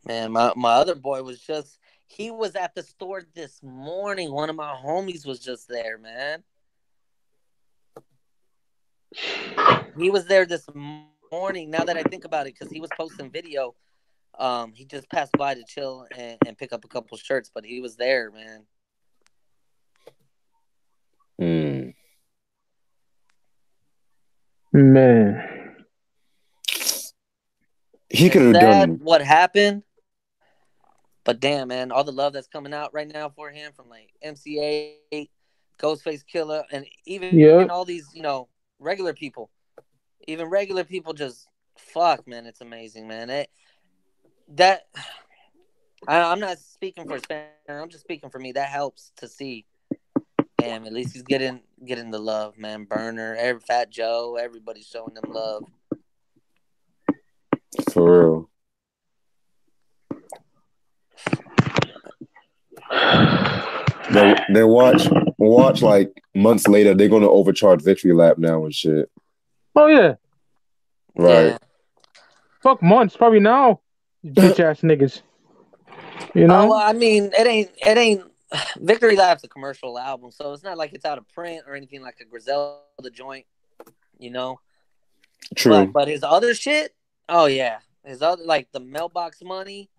Man, my other boy was just, he was at the store this morning. One of my homies was just there, man. He was there this morning, now that I think about it, because he was posting video. He just passed by to chill and pick up a couple shirts, but he was there, man. Man. He could have done what happened. But damn, man, all the love that's coming out right now for him from like MCA, Ghostface Killer, and even all these, you know, regular people. Even regular people just fuck, man. It's amazing, man. I'm not speaking for Spanner. I'm just speaking for me. That helps to see. Damn, at least he's getting the love, man. Burner, Fat Joe, everybody's showing them love. for real. Then watch like months later they're gonna overcharge Victory Lap now and shit. Oh yeah. Right. Yeah. Fuck months, probably now. Bitch ass niggas. You know? Oh, well, I mean, it ain't Victory Lap's a commercial album, so it's not like it's out of print or anything like a Griselda joint, you know. True. But his other shit, oh yeah, his other, like the mailbox money.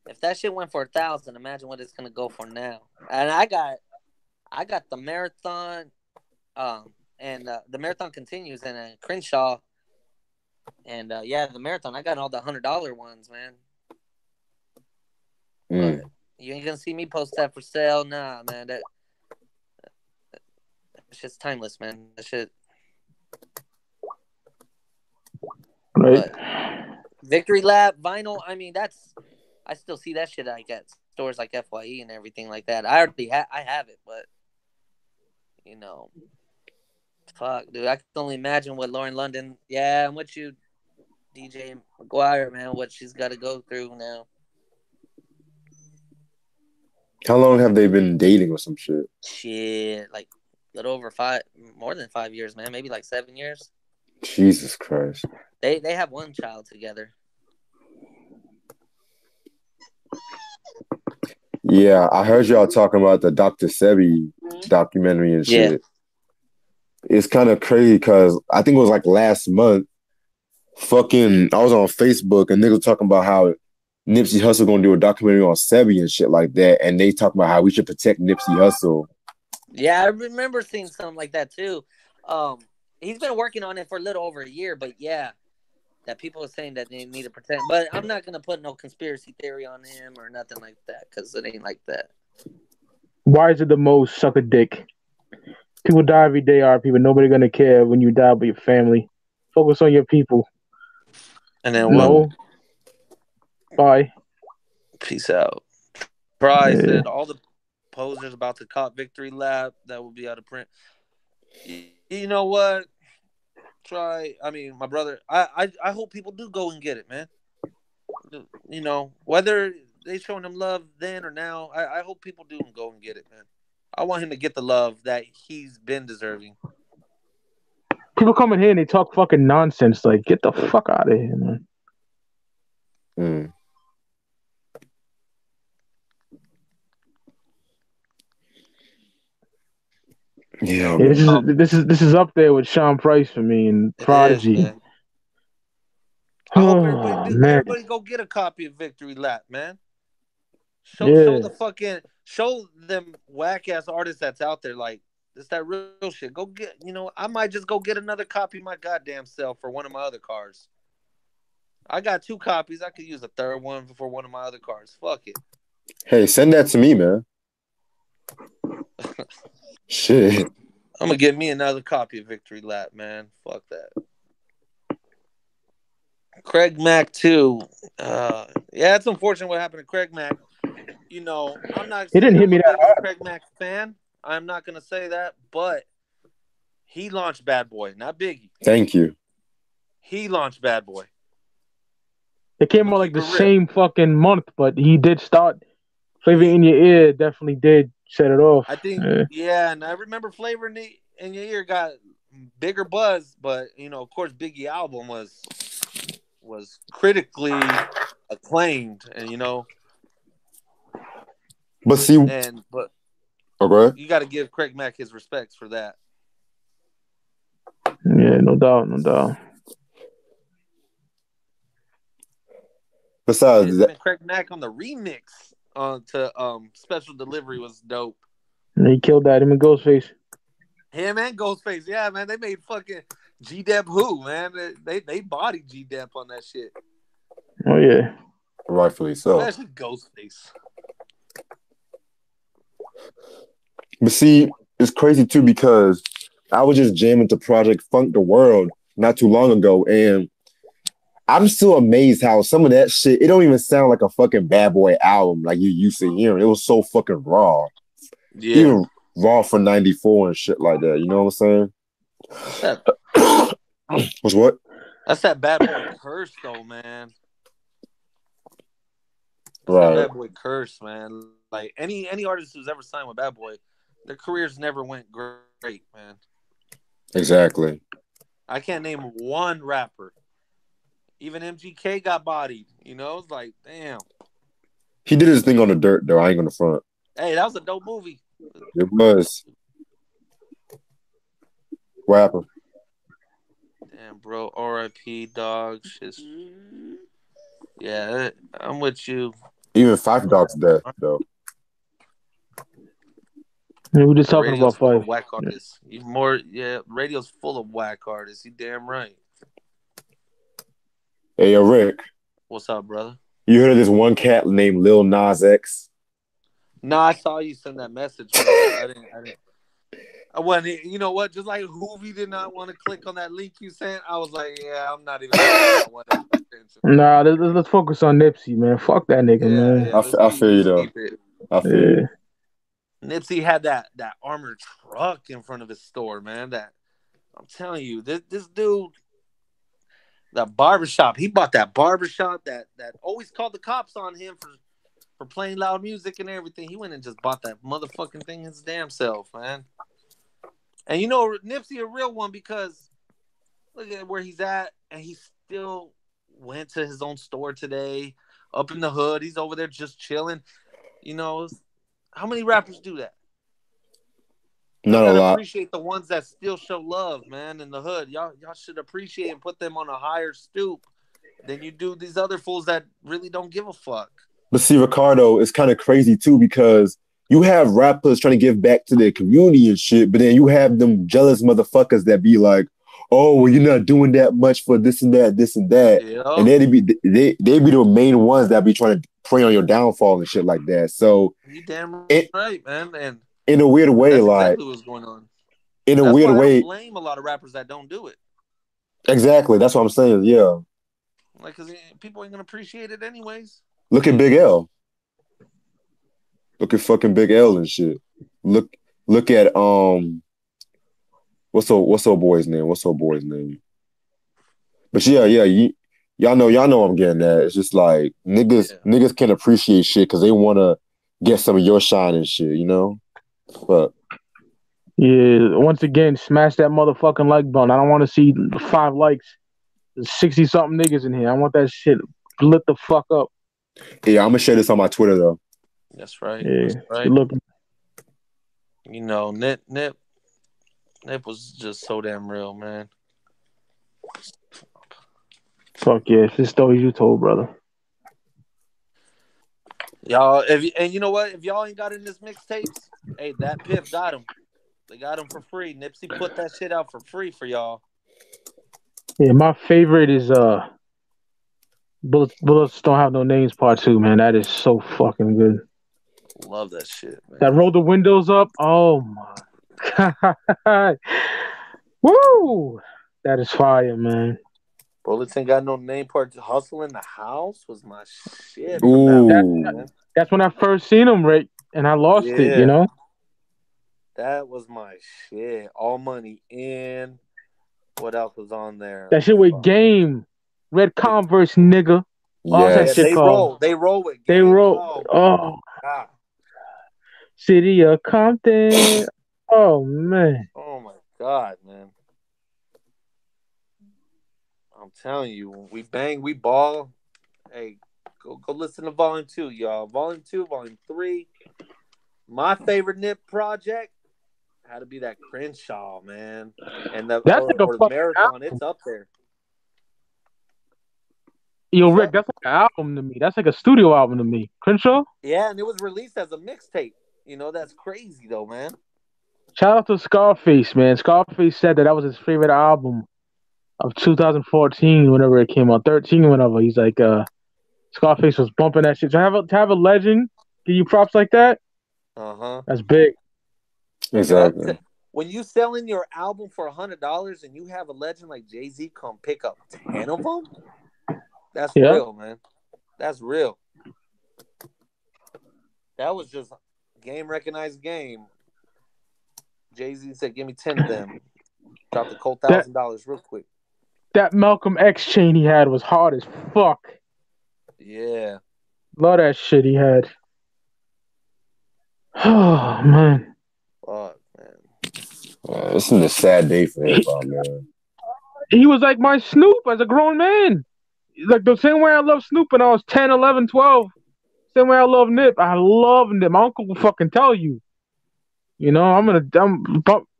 If that shit went for 1,000, imagine what it's gonna go for now. And I got the marathon, and the marathon continues in Crenshaw, and yeah, the marathon. I got all the $100 ones, man. But you ain't gonna see me post that for sale, nah, man. That shit's timeless, man. That shit. Right. But Victory Lap vinyl. I mean, I still see that shit like at stores like FYE and everything like that. I already I have it, but you know, fuck, dude. I can only imagine what Lauren London. Yeah, and what you, DJ McGuire, man, what she's got to go through now. How long have they been dating or some shit? Shit, like a little over more than 5 years, man. Maybe like 7 years. Jesus Christ. They have one child together. Yeah, I heard y'all talking about the Dr. Sebi documentary and shit. Yeah. It's kind of crazy because I think it was like last month. I was on Facebook and niggas talking about how Nipsey Hussle gonna do a documentary on Sebi and shit like that, and they talking about how we should protect Nipsey Hussle. Yeah, I remember seeing something like that too. He's been working on it for a little over a year, but yeah, that people are saying that they need to protect. But I'm not gonna put no conspiracy theory on him or nothing like that because it ain't like that. Why is it the most suck a dick? People die every day, R.I.P, but nobody gonna care when you die but your family. Focus on your people. And then what? Bye. Peace out. Fry said all the posers about to cop Victory Lap that will be out of print. You know what? My brother, I hope people do go and get it, man. You know, whether they showing him love then or now, I hope people do go and get it, man. I want him to get the love that he's been deserving. People come in here and they talk fucking nonsense. Like, get the fuck out of here, man. Yeah, Yeah, man. this is up there with Sean Price for me and It is, Prodigy. man. I hope Oh man, everybody go get a copy of Victory Lap, man. Show yeah. the fucking show them whack ass artists that's out there like it's that real shit. Go get I might just go get another copy my goddamn self for one of my other cars. I got 2 copies. I could use a third one for one of my other cars. Fuck it. Hey, send that to me, man. Shit. I'm gonna get me another copy of Victory Lap, man. Fuck that. Craig Mack too. Yeah, it's unfortunate what happened to Craig Mack. I'm not He saying didn't hit I'm me the that biggest hard. Craig Mack fan. I'm not gonna say that, but he launched Bad Boy, not Biggie. Thank you. He launched Bad Boy. It came I'm gonna out like keep the it real. same fucking month, but he did start. Flavor in Your Ear definitely did set it off. I think, Yeah. yeah, and I remember Flavor in Your Ear got bigger buzz, but of course, Biggie album was critically acclaimed, and But see, but okay. you got to give Craig Mack his respects for that. Yeah, no doubt, no doubt. Besides that, Even Craig Mack on the remix to Special Delivery was dope. And he killed that him and Ghostface. Him and Ghostface, yeah, man, they made fucking G-Dep who, man. They bodied G-Dep on that shit. Oh yeah. rightfully so. Especially Ghostface. But see, it's crazy too because I was just jamming to Project Funk the World not too long ago, and I'm still amazed how some of that shit, it don't even sound like a fucking Bad Boy album like you used to hearing. It was so fucking raw. Yeah. Even raw for 94 and shit like that. You know what I'm saying? Was what? That's that Bad Boy curse, though, man. That's Right. that Bad Boy curse, man. Like any artist who's ever signed with Bad Boy, their careers never went great, man. Exactly. I can't name one rapper. Even MGK got bodied. It's like, damn. He did his thing on the dirt, though. I ain't gonna front. Hey, that was a dope movie. It was. What happened? Damn, bro. R.I.P. dog. Shit's... Yeah, I'm with you. Even Five Dog's death, though. Yeah, we're just talking Radio's about full Five. of whack artists. Radio's full of whack artists. You damn right. Hey, yo, Rick. What's up, brother? You heard of this one cat named Lil Nas X? No, I saw you send that message, bro. I didn't. I wasn't. You know what? Just like Hoovy did not want to click on that link you sent. I was like, yeah, I'm not even. Nah, let's focus on Nipsey, man. Fuck that nigga, man. Yeah, I feel you, though. I feel you. Nipsey had that armored truck in front of his store, man. That I'm telling you, this dude, that barbershop. He bought that barbershop that always called the cops on him for playing loud music and everything. He went and just bought that motherfucking thing his damn self, man. And Nipsey a real one because look at where he's at, and he still went to his own store today, up in the hood. He's over there just chilling. How many rappers do that? Not a lot. Appreciate the ones that still show love, man, in the hood. Y'all should appreciate and put them on a higher stoop than you do these other fools that really don't give a fuck. But see, Ricardo, it's kind of crazy too because you have rappers trying to give back to their community and shit, but then you have them jealous motherfuckers that be like, "Oh, well, you're not doing that much for this and that, Yeah. and they be the main ones that be trying to prey on your downfall and shit like that. So you damn right, man. And in a weird way, that's like exactly what's going on. In a weird way, I don't blame a lot of rappers that don't do it. Exactly, that's what I'm saying. Yeah, like because people ain't gonna appreciate it anyways. Look at Big L. Look at fucking Big L and shit. Look at what's old boy's name? But yeah, y'all know I'm getting at. It's just like niggas can't appreciate shit because they want to get some of your shine and shit, But yeah, once again, smash that motherfucking like button. I don't want to see 5 likes. There's 60 something niggas in here. I want that shit lit the fuck up. Yeah, I'm gonna share this on my Twitter though. That's right. Yeah, that's right. look. Nip Nip was just so damn real, man. Fuck yeah, it's the stories you told, brother. Y'all, and you know what? If y'all ain't got in this mixtapes, hey, that Piff got him. They got him for free. Nipsey put that shit out for free for y'all. Yeah, my favorite is Bullets Don't Have No Names Part 2, man. That is so fucking good. Love that shit, man. That Roll the Windows Up. Oh my god. Woo! That is fire, man. Bullets Ain't Got No Name Part 2. Hustle in the House was my shit from that That, one, Ooh. man. that's when I first seen him, Rick, and I lost it, you Yeah, know? that was my shit. All Money In. What else was on there? That shit with Game. Red Converse, nigga. What's that Yeah, shit Yes. they called? roll. They roll with They Game. wrote, Oh my oh, god. City of Compton. Oh, man. Oh my god, man. I'm telling you, we bang, we ball. Hey, go listen to Volume 2, y'all. Volume 2, Volume 3. My favorite Nip project had to be that Crenshaw, man. And the That's like a or the fucking Marathon, album. it's up there. Yo, What's Rick, up? that's like an album to me. That's like a studio album to me. Crenshaw? Yeah, and it was released as a mixtape. You know, that's crazy though, man. Shout out to Scarface, man. Scarface said that was his favorite album of 2014, whenever it came out, 13, whenever. He's like, Scarface was bumping that shit. To have a legend give you props like that, Uh-huh. that's big. Exactly. When you selling your album for $100 and you have a legend like Jay-Z come pick up 10 of them, that's Yeah. real, man. That's real. That was just game recognized game. Jay-Z said, give me 10 of them. Dropped a cold That $1,000 real quick. that Malcolm X chain he had was hard as fuck. Yeah. Love that shit he had. Oh man. Fuck, man. This is a sad day for hip He, hop, man. he was like my Snoop as a grown man. Like the same way I love Snoop when I was 10, 11, 12. Same way I love Nip. I love Nip. My uncle will fucking tell you. You know,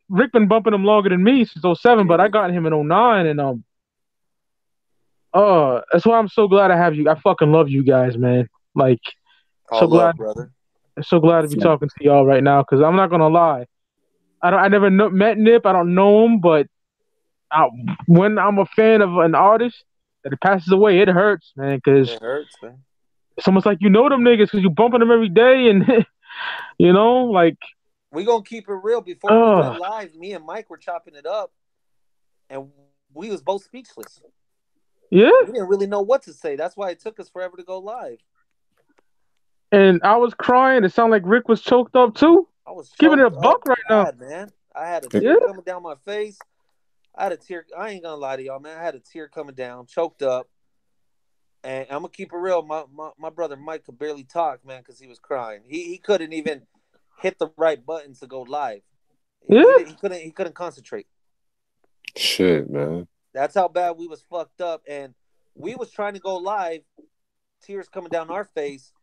Rick been bumping him longer than me since '07, but I got him in '09, and that's why I'm so glad I have you. I fucking love you guys, man. Like, so All glad, love, brother. so glad to be talking to y'all right now. Because I'm not gonna lie, I never met Nip. I don't know him, but I, when I'm a fan of an artist that it passes away, it hurts, man. Because It hurts, man. it's almost like you know them niggas because you bumping them every day, and you know, like, We gonna keep it real. Before we went uh, live, me and Mike were chopping it up, and we was both speechless. yeah. We didn't really know what to say. That's why it took us forever to go live. And I was crying. It sounded like Rick was choked up too. I was Giving it a choked buck up right now. bad, man. I had a Yeah. tear coming down my face. I had a tear. I ain't gonna lie to y'all, man. I had a tear coming down, choked up. And I'm gonna keep it real. My brother Mike could barely talk, man, because he was crying. He couldn't even hit the right buttons to go live. Yeah. He couldn't concentrate. Shit, man. That's how bad we was fucked up. And we was trying to go live, tears coming down our face,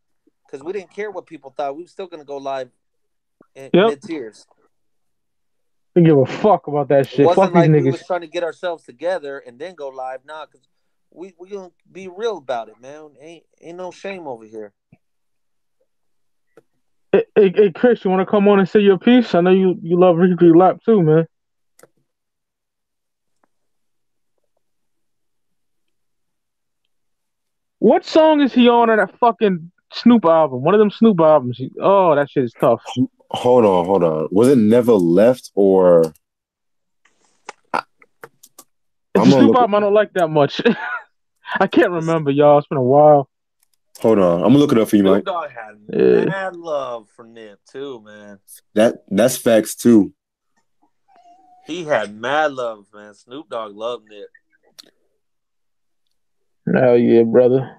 because we didn't care what people thought. We were still gonna go live in Yep. mid tears. Don't give a fuck about that It shit. Fuck wasn't these like we niggas. was trying to get ourselves together and then go live. Nah, because we gonna be real about it, man. Ain't no shame over here. Hey, Chris, you want to come on and say your piece? I know you love Ricky Lap too, man. What song is he on that fucking Snoop album? One of them Snoop albums. Oh, that shit is tough. Hold on. Was it Never Left or It's I'm a gonna Snoop look album I don't like that much. I can't remember, y'all. It's been a while. hold on. I'm gonna look it up for you, Snoop Mike. Dogg had Yeah. mad love for Nip too, man. That's facts too. He had mad love, man. Snoop Dogg loved Nip. Hell yeah, brother.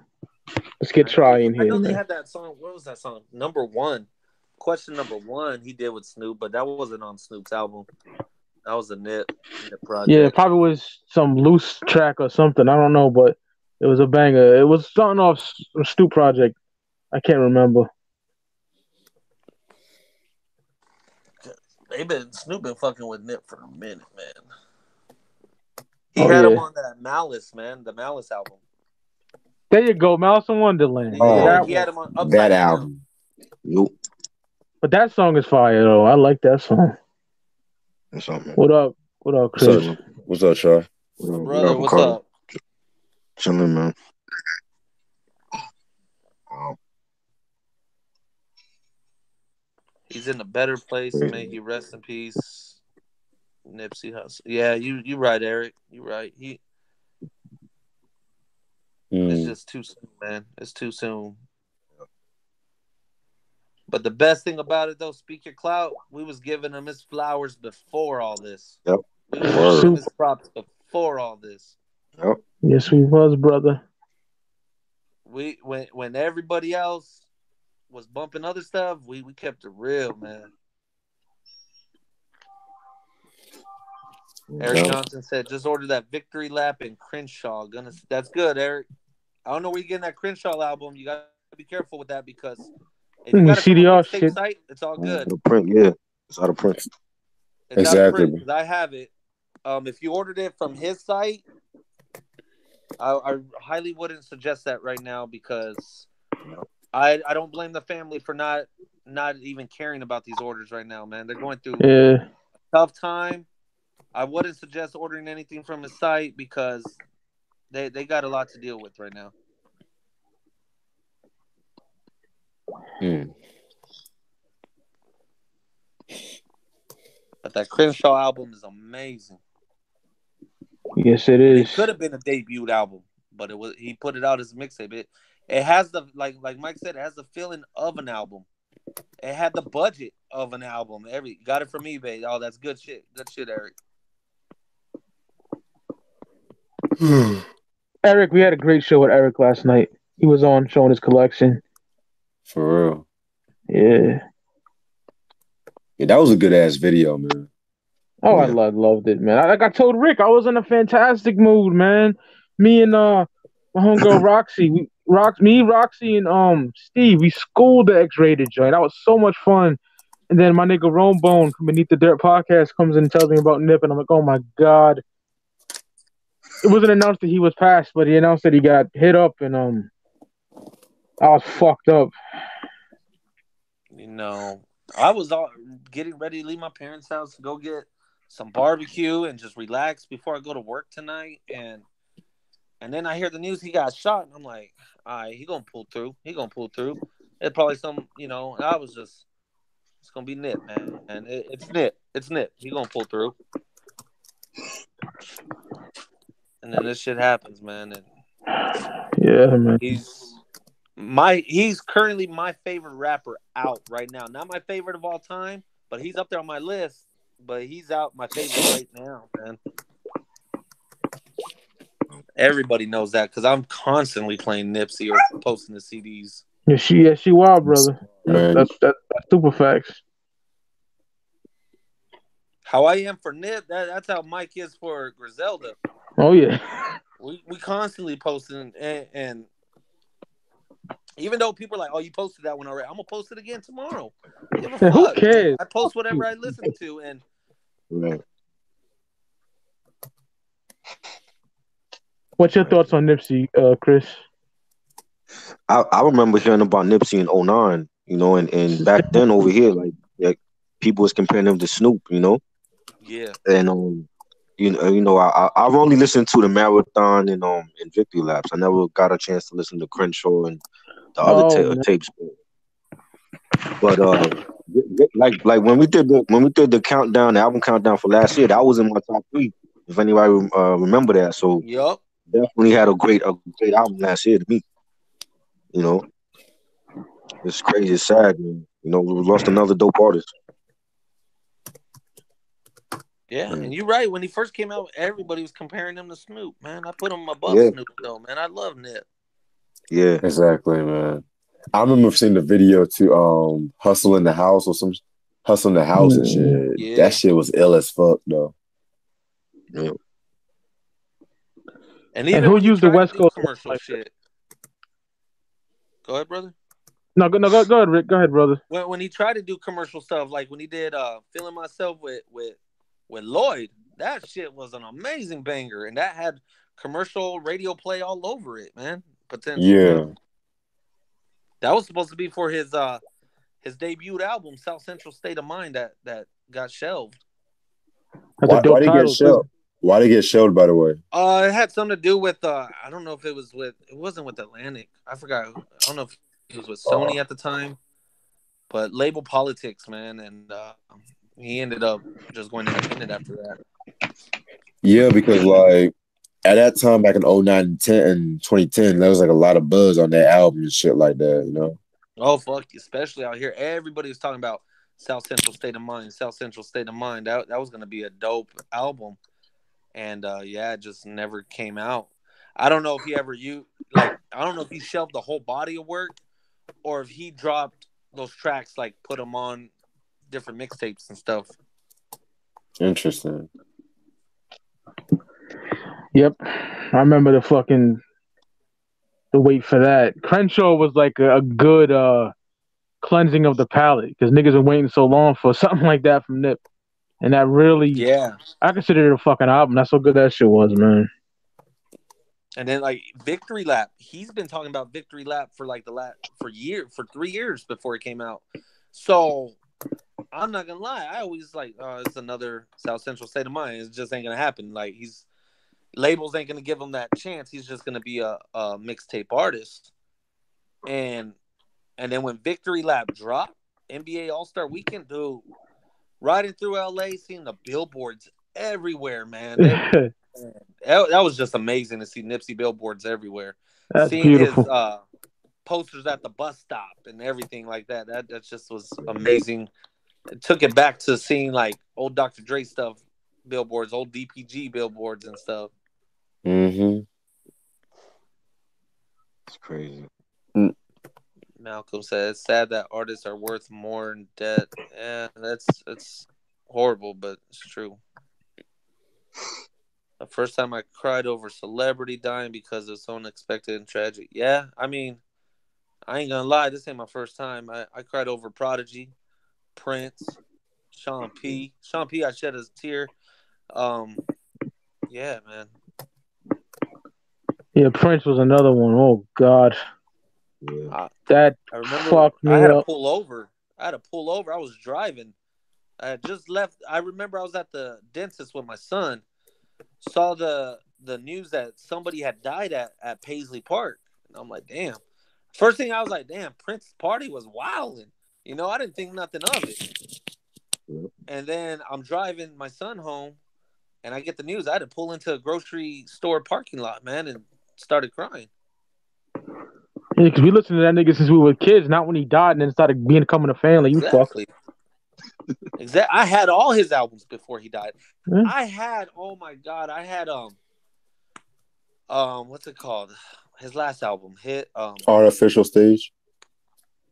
Let's get trying I here, know they man. had that song. What was that song? Number One. Question Number One. He did with Snoop, but that wasn't on Snoop's album. That was a Nip project. Yeah, it probably was some loose track or something. I don't know, but it was a banger. It was something off Snoop project. I can't remember. Snoop been fucking with Nip for a minute, man. He Oh had him yeah, on that Malice, man, the Malice album. there you go, Mouse in Wonderland. Yeah, Yeah, Oh, that he one. had him on that Upside Down. album. Yo, But that song is fire though. I like that song. What's up, man? What up? What up, what's up? Chris? What's up, Shaw? What Brother, up, what's Ricardo? up? Chilling, man. Um, He's in a better place. May he rest in peace. Nipsey Hussle. Yeah, you right, Eric. You right. It's just too soon, man. It's too soon. But the best thing about it, though, speak your clout. We was giving him his flowers before all this. Yep. We was Word. giving him his props before all this. Yep. Yes, we was, brother. When everybody else was bumping other stuff, we kept it real, man. Eric Johnson said, "Just order that Victory Lap and Crenshaw." That's good, Eric. I don't know where you're getting that Crenshaw album. You got to be careful with that because if you got it from a CDR mixtape shit. site, it's all good. The print, yeah. It's out of print. It's out of print because I have it. If you ordered it from his site, I highly wouldn't suggest that right now because I don't blame the family for not even caring about these orders right now, man. They're going through a tough time. I wouldn't suggest ordering anything from his site because they got a lot to deal with right now. But that Crenshaw album is amazing. Yes, it is. It could have been a debut album, but he put it out as a mixtape. It has the like Mike said, it has the feeling of an album. It had the budget of an album. Got it from eBay. Oh, that's good shit. Good shit, Eric. Eric, we had a great show with Eric last night. He was on showing his collection. For real. Yeah. Yeah, that was a good ass video, man. Oh, yeah. I loved it, man. Like I told Rick, I was in a fantastic mood, man. Me and my homegirl Roxy, Roxy, and Steve, we schooled the X-rated joint. That was so much fun. And then my nigga Romebone from Beneath the Dirt podcast comes in and tells me about Nip, and I'm like, oh my god. It wasn't announced that he was passed, but he announced that he got hit up, and I was fucked up. You know, I was all getting ready to leave my parents' house to go get some barbecue and just relax before I go to work tonight, and then I hear the news he got shot, and I'm like, all right, he gonna pull through. It's probably some, I was just, it's gonna be Nip, man, and it's Nip. He gonna pull through. And then this shit happens, man. And yeah, man. He's currently my favorite rapper out right now. Not my favorite of all time, but he's up there on my list. But he's out my favorite right now, man. Everybody knows that because I'm constantly playing Nipsey or posting the CDs. Yeah, she wild, brother. That's super facts. How I am for Nip, that's how Mike is for Griselda. Oh yeah, we constantly posting and even though people are like, "Oh, you posted that one already," I'm gonna post it again tomorrow. Give a fuck. Who cares? I post whatever I listen to, and what's your thoughts on Nipsey, Chris? I remember hearing about Nipsey in 2009, and back then over here, like people was comparing him to Snoop, Yeah. And I've only listened to the Marathon and Victory Laps. I never got a chance to listen to Crenshaw and the other tapes. But like when we did the countdown, the album countdown for last year, that was in my top 3. If anybody remember that, so yep, definitely had a great album last year to me. It's crazy, it's sad, man. We lost another dope artist. Yeah, and you're right. When he first came out, everybody was comparing him to Snoop, man. I put him above Snoop, though, man. I love Nip. Yeah. Exactly, man. I remember seeing the video to Hustle in the House or some Hustle in the House and shit. Yeah. That shit was ill as fuck, though. Yeah. And even who used the West Coast commercial shit? Go ahead, brother. Go ahead, Rick. Go ahead, brother. When he tried to do commercial stuff, like when he did "Feeling Myself" with Lloyd, that shit was an amazing banger, and that had commercial radio play all over it, man. Potential. Yeah. That was supposed to be for his debut album, South Central State of Mind, that got shelved. That's a dope title too. Why they get shelved, by the way? It had something to do with I don't know if it wasn't with Atlantic. I forgot. I don't know if it was with Sony at the time, but label politics, man, and he ended up just going independent after that. Yeah, because like at that time, back in 09 and 2010, there was like a lot of buzz on that album and shit like that, you know? Oh, fuck, especially out here. Everybody was talking about South Central State of Mind, South Central State of Mind. That was going to be a dope album. And, it just never came out. I don't know if he ever I don't know if he shelved the whole body of work or if he dropped those tracks, like put them on different mixtapes and stuff. Interesting. Yep. I remember the wait for that. Crenshaw was like a good cleansing of the palate because niggas been waiting so long for something like that from Nip. And that really, I consider it a fucking album. That's how good that shit was, man. And then like Victory Lap, he's been talking about Victory Lap for like for 3 years before it came out. So I'm not gonna lie, I always like, it's another South Central State of Mind. It just ain't gonna happen. Like labels ain't gonna give him that chance. He's just gonna be a mixtape artist. And then when Victory Lap dropped, NBA All-Star Weekend, dude, riding through LA, seeing the billboards everywhere, man. That was just amazing to see Nipsey billboards everywhere. That's seeing beautiful. His posters at the bus stop and everything like that. That just was amazing. It took it back to seeing like old Dr. Dre stuff, billboards, old DPG billboards and stuff. Mm-hmm. It's crazy. Malcolm said, "It's sad that artists are worth more in debt." Yeah, that's horrible, but it's true. The first time I cried over celebrity dying because it's so unexpected and tragic. Yeah, I mean, I ain't gonna lie, this ain't my first time. I cried over Prodigy, Prince, Sean P. I shed a tear. Yeah, man. Yeah, Prince was another one. Oh God. That I remember fucked me I had up. to pull over. I was driving. I had just left. I remember I was at the dentist with my son. Saw the news that somebody had died at Paisley Park. And I'm like, damn. First thing I was like, damn, Prince's party was wilding. You know, I didn't think nothing of it. And then I'm driving my son home, and I get the news. I had to pull into a grocery store parking lot, man, and started crying. Yeah, because we listened to that nigga since we were kids, not when he died and then started becoming a fan. Like, exactly. Exactly. I had all his albums before he died. Yeah. I had, oh my God, I had what's it called? His last album hit Artificial Stage.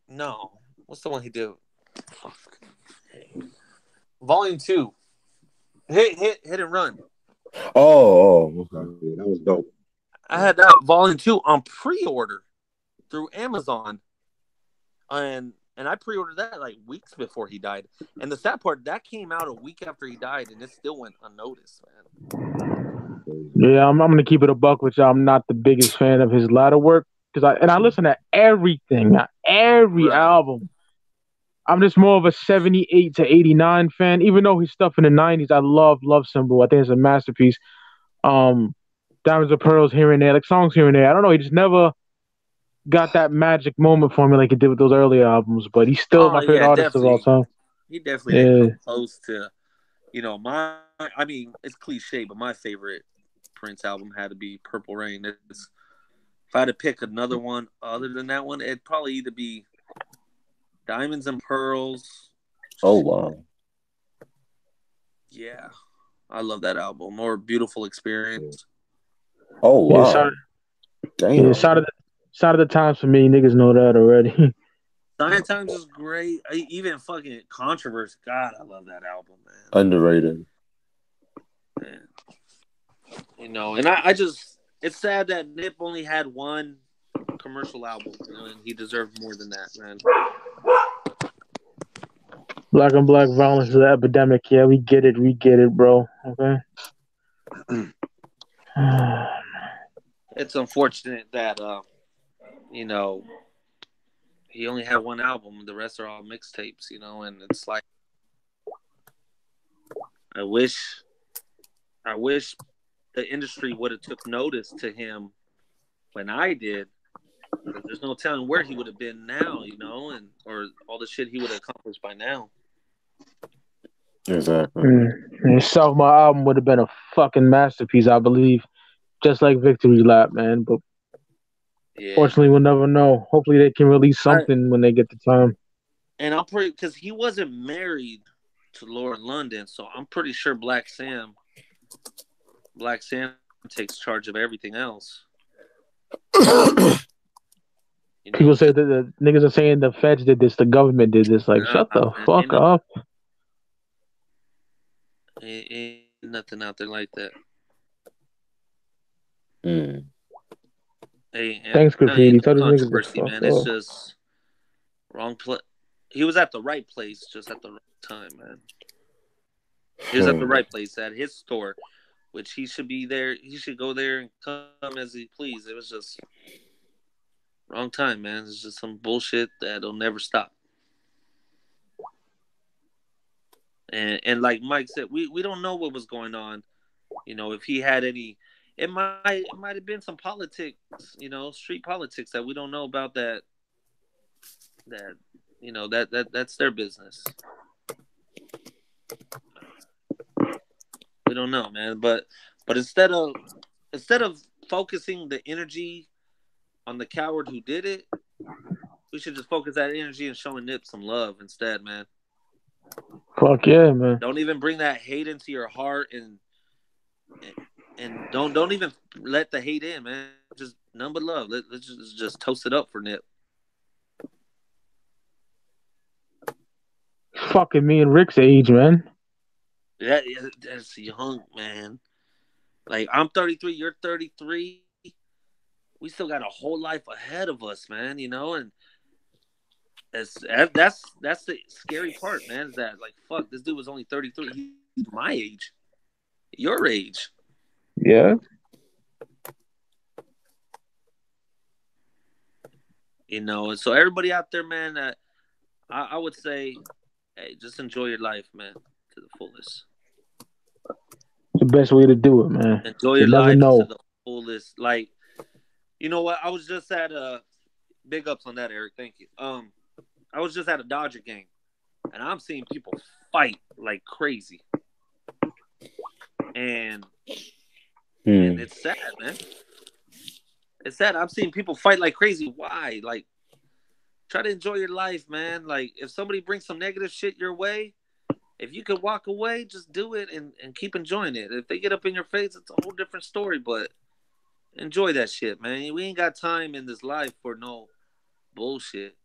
No, what's the one he did? Fuck. Volume 2. Hit and Run. Oh, okay. Yeah, that was dope. I had that Volume 2 on pre-order through Amazon, and I pre-ordered that like weeks before he died. And the sad part, that came out a week after he died, and it still went unnoticed, man. Yeah, I'm gonna keep it a buck with you. I'm not the biggest fan of his latter work because I listen to everything, not every album. I'm just more of a 78 to 89 fan. Even though his stuff in the 90s, I love Love Symbol. I think it's a masterpiece. Diamonds and Pearls here and there, like songs here and there. I don't know. He just never got that magic moment for me like he did with those earlier albums. But he's still my favorite artist of all time. He definitely didn't come close to, I mean, it's cliche, but my favorite Prince album had to be Purple Rain. If I had to pick another one other than that one, it'd probably either be Diamonds and Pearls. Oh, wow. Yeah. I love that album. Or Beautiful Experience. Oh, wow. Yeah, damn. Side of the Times for me. Niggas know that already. Sign of Times is great. Even fucking Controversy. God, I love that album, man. Underrated. Man. And I just, it's sad that Nip only had one commercial album, and he deserved more than that, man. Black on black violence is an epidemic. Yeah, we get it, bro. Okay. It's unfortunate that he only had one album. The rest are all mixtapes, and it's like I wish the industry would have took notice to him when I did. There's no telling where he would have been now, or all the shit he would have accomplished by now. Exactly. Sophomore album would have been a fucking masterpiece, I believe. Just like Victory Lap, man. But fortunately, we'll never know. Hopefully, they can release something when they get the time. And I'm pretty, because he wasn't married to Lauren London, so I'm pretty sure Black Sam takes charge of everything else. People say that the niggas are saying the feds did this, the government did this. Like, shut the fuck up. Ain't nothing out there like that. Hey, thanks, Graffiti. Tell these niggas to fuck man. It's just wrong place. He was at the right place, just at the right time, man. He was at the right place at his store, which he should be there. He should go there and come as he please. It was just wrong time, man. It's just some bullshit that'll never stop. And like Mike said, we don't know what was going on. If he had any, it might have been some politics, street politics that we don't know about. That's their business. We don't know, man. But instead of focusing the energy on the coward who did it, we should just focus that energy and showing Nip some love instead, man. Fuck yeah, man. Don't even bring that hate into your heart, and don't even let the hate in, man. Just none but love. Let's just toast it up for Nip. Fucking me and Rick's age, man. That's young, man. Like, I'm 33, you're 33. We still got a whole life ahead of us, man. And that's the scary part, man. Is that, like, fuck, this dude was only 33. He's my age, your age. Yeah. And so everybody out there, man, I would say, hey, just enjoy your life, man, to the fullest. It's the best way to do it, man. Enjoy your life to the fullest. Like, you know what? I was just at big ups on that, Eric. Thank you. I was just at a Dodger game, and I'm seeing people fight like crazy, and it's sad, man. It's sad. I'm seeing people fight like crazy. Why? Like, try to enjoy your life, man. Like, if somebody brings some negative shit your way, if you could walk away, just do it and keep enjoying it. If they get up in your face, it's a whole different story, but enjoy that shit, man. We ain't got time in this life for no bullshit.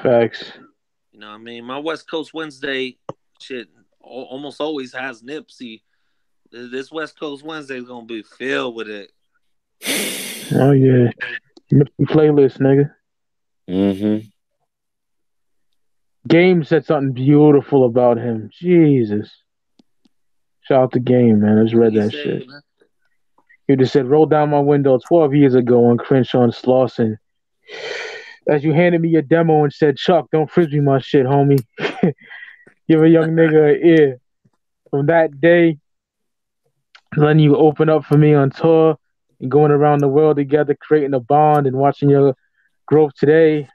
Facts. I mean? My West Coast Wednesday shit almost always has Nipsey. This West Coast Wednesday is going to be filled with it. Oh, yeah. Nipsey playlist, nigga. Mm-hmm. Game said something beautiful about him. Jesus. Shout out to Game, man. I just read that shit. Man? He just said, roll down my window 12 years ago on Crenshaw and Slauson. As you handed me your demo and said, Chuck, don't frisbee my shit, homie. Give a young nigga an ear. From that day, letting you open up for me on tour and going around the world together, creating a bond and watching your growth today.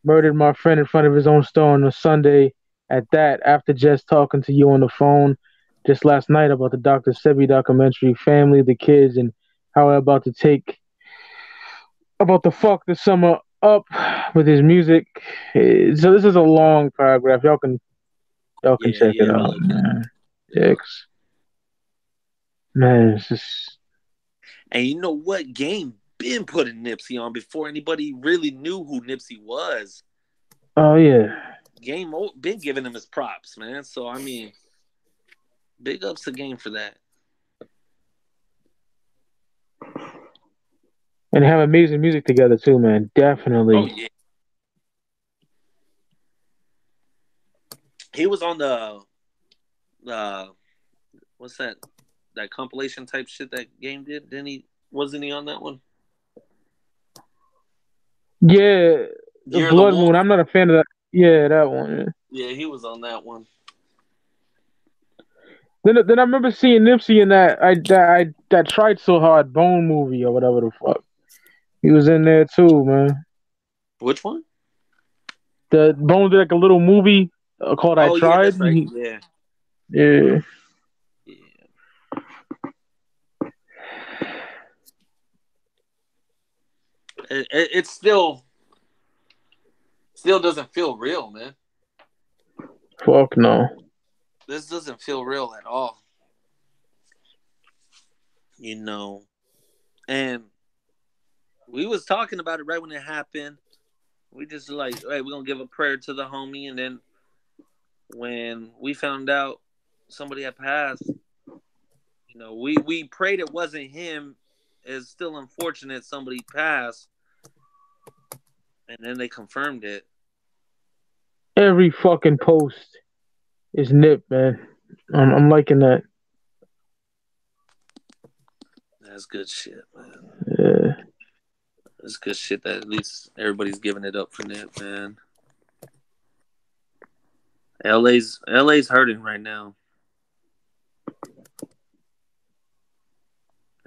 Murdered my friend in front of his own store on a Sunday at that, after just talking to you on the phone just last night about the Dr. Sebi documentary, family, the kids, and how I'm about to fuck the summer up with his music. So this is a long paragraph. Y'all can check it out, man. Dicks. Man, it's just... And you know what? Game been putting Nipsey on before anybody really knew who Nipsey was. Oh, yeah. Game been giving him his props, man. So, I mean, Big ups to Game for that. And they have amazing music together too, man. Definitely. Oh yeah. He was on the what's that compilation type shit that Game did? Didn't he? Wasn't he on that one? Yeah, Year of the Blood Wolf. Moon. I'm not a fan of that. Yeah, that one. Yeah, he was on that one. Then I remember seeing Nipsey in that tried so hard Bone movie or whatever the fuck. He was in there too, man. Which one? The Bone did like a little movie called I Oh yeah, Tried. that's right. Yeah. Yeah. Yeah. It still doesn't feel real, man. Fuck no. This doesn't feel real at all. And we was talking about it right when it happened. We just like, hey, we're gonna give a prayer to the homie, and then when we found out somebody had passed, we prayed it wasn't him. It's still unfortunate somebody passed, and then they confirmed it. Every fucking post is Nip, man. I'm liking that. That's good shit, man. Yeah. That's good shit that at least everybody's giving it up for Nip, man. LA's hurting right now.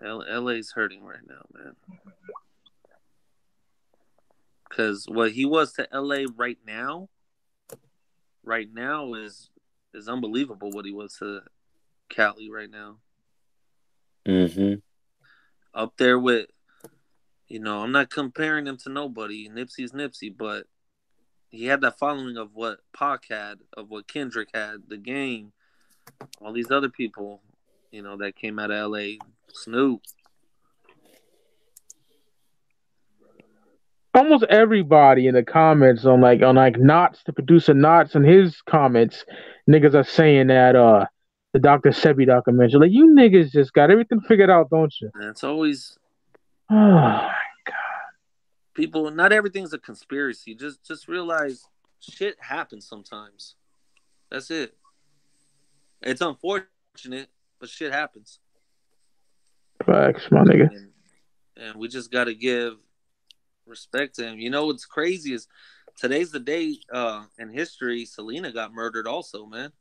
LA's hurting right now, man. Because what he was to LA right now is unbelievable. What he was to Cali right now. Mm-hmm. Up there with, I'm not comparing him to nobody. Nipsey's Nipsey, but he had that following of what Pac had, of what Kendrick had, The Game, all these other people, that came out of LA. Snoop. Almost everybody in the comments on Knots, the producer Knots, and his comments, niggas are saying that the Dr. Sebi documentary. Like, you niggas just got everything figured out, don't you? And it's always Oh my god. people. Not everything's a conspiracy. Just realize shit happens sometimes. That's it. It's unfortunate, but shit happens. Facts, my nigga. And we just got to give respect to him. What's crazy is today's the day in history Selena got murdered also, man.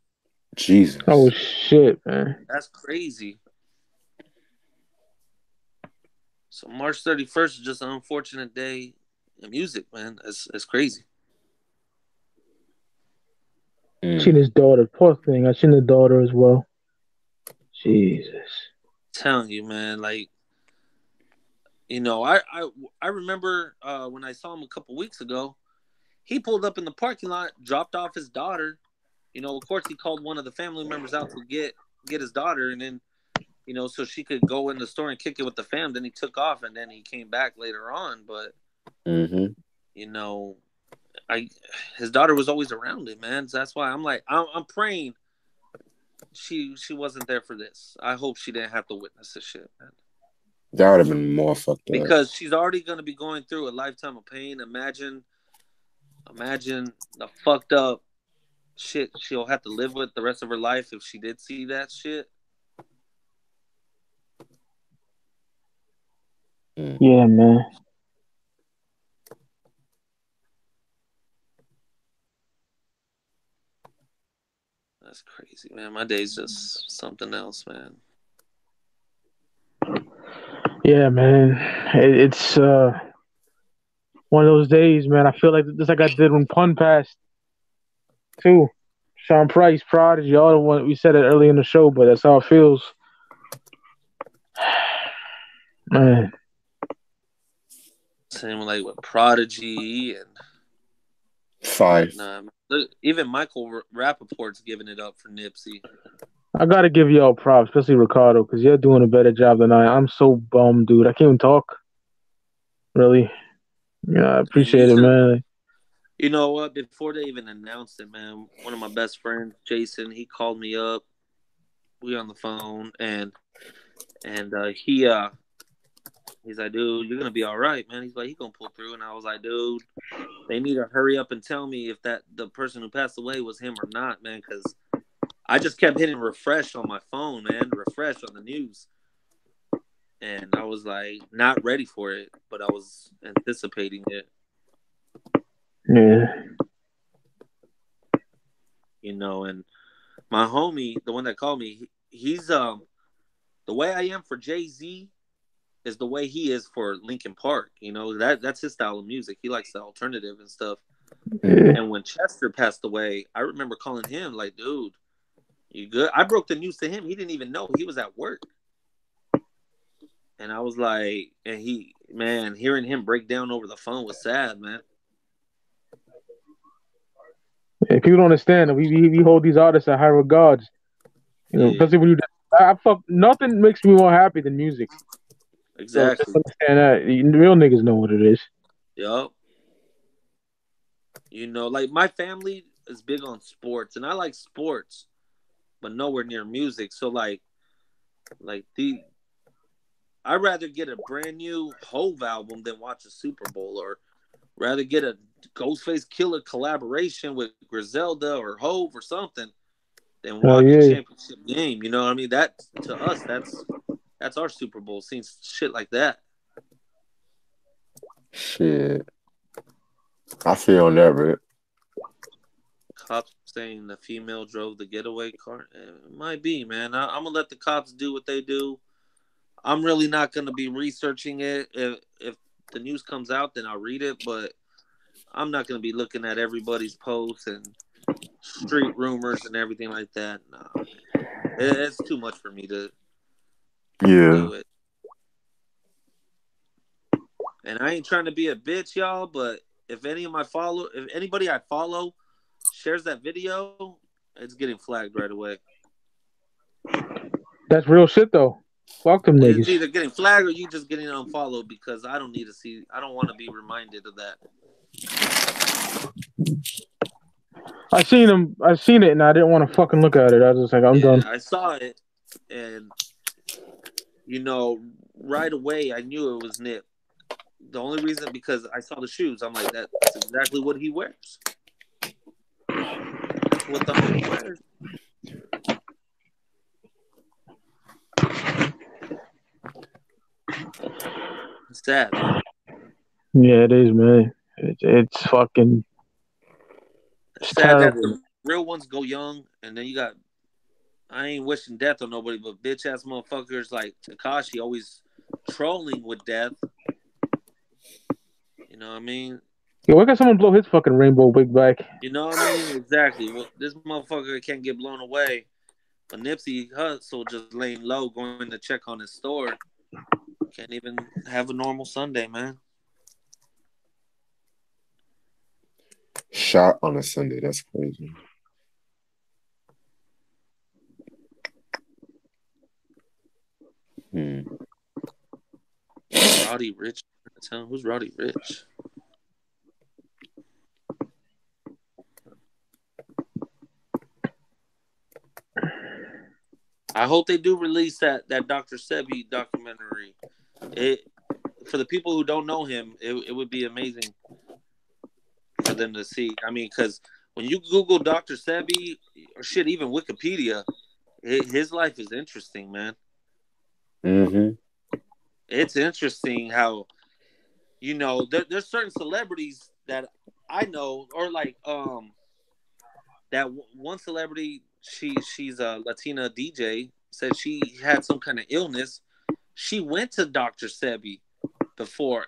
Jesus. Oh shit, man. That's crazy. So March 31st is just an unfortunate day in music, man. That's crazy. Seen his daughter. Poor thing. I seen the daughter as well. Jesus. I'm telling you, man. Like, I remember when I saw him a couple weeks ago. He pulled up in the parking lot, dropped off his daughter. Of course, he called one of the family members out to get his daughter, and then, so she could go in the store and kick it with the fam. Then he took off, and then he came back later on. But, his daughter was always around him, man. So that's why I'm like, I'm praying she wasn't there for this. I hope she didn't have to witness this shit, man. That would have been more fucked up. Because she's already going to be going through a lifetime of pain. Imagine the fucked up shit she'll have to live with the rest of her life if she did see that shit. Yeah, man. That's crazy, man. My day's just something else, man. Yeah, man. It's one of those days, man. I feel like just like I did when Pun passed, too. Sean Price, Prodigy, all the one we said it early in the show, but that's how it feels. Man. Same like with Prodigy and Five. Look, even Michael Rappaport's giving it up for Nipsey. I gotta give y'all props, especially Ricardo, because you're doing a better job than I. I'm so bummed, dude. I can't even talk. Really. Yeah, I appreciate it, man. You know what? Before they even announced it, man, one of my best friends, Jason, he called me up we on the phone, and he's like, dude, you're gonna be all right, man. He's like, he gonna pull through, and I was like, dude, they need to hurry up and tell me if the person who passed away was him or not, man, because I just kept hitting refresh on my phone, man, refresh on the news, and I was like, not ready for it, but I was anticipating it. Yeah. You know, and my homie, the one that called me, he's the way I am for Jay-Z is the way he is for Linkin Park. You know, that's his style of music. He likes the alternative and stuff. Yeah. And when Chester passed away, I remember calling him like, dude, you good? I broke the news to him. He didn't even know. He was at work. And I was like, and hearing him break down over the phone was sad, man. Yeah, people don't understand that we hold these artists in high regards. You know, especially when nothing makes me more happy than music. Exactly. So just understand that. Real niggas know what it is. Yup. You know, like my family is big on sports, and I like sports, but nowhere near music. So like I'd rather get a brand new Hove album than watch a Super Bowl, or rather get a Ghostface Killer collaboration with Griselda or Hove or something than watch a championship game. You know what I mean? That to us, that's our Super Bowl. Seeing shit like that. Shit. I feel on that, bro. Cops saying the female drove the getaway car. It might be, man. I'm gonna let the cops do what they do. I'm really not gonna be researching it. If the news comes out, then I'll read it. But I'm not gonna be looking at everybody's posts and street rumors and everything like that. Nah, it's too much for me to do it. And I ain't trying to be a bitch, y'all. But if anybody I follow shares that video, it's getting flagged right away. That's real shit, though. Fuck them niggas. It's either getting flagged or you just getting unfollowed because I don't need to see. I don't want to be reminded of that. I seen it, and I didn't want to fucking look at it. I was just like, I'm done. I saw it, and you know, right away I knew it was Nip. The only reason because I saw the shoes, I'm like, that's exactly what he wears. That's what the homie wears. It's sad, man. Yeah, it is, man. It's fucking. It's sad that the real ones go young, and then you got. I ain't wishing death on nobody, but bitch ass motherfuckers like Tekashi always trolling with death. You know what I mean? Yeah, why can't someone blow his fucking rainbow wig back? You know what I mean? Exactly. Well, this motherfucker can't get blown away. But Nipsey Hussle just laying low, going to check on his store. Can't even have a normal Sunday, man. Shot on a Sunday. That's crazy. Roddy Rich. Who's Roddy Rich? I hope they do release that Dr. Sebi documentary. For the people who don't know him, it would be amazing for them to see. I mean, because when you Google Dr. Sebi, or shit, even Wikipedia, his life is interesting, man. Mm-hmm. It's interesting how, you know, there's certain celebrities that I know, or like that one celebrity, she's a Latina DJ, said she had some kind of illness. She went to Dr. Sebi before,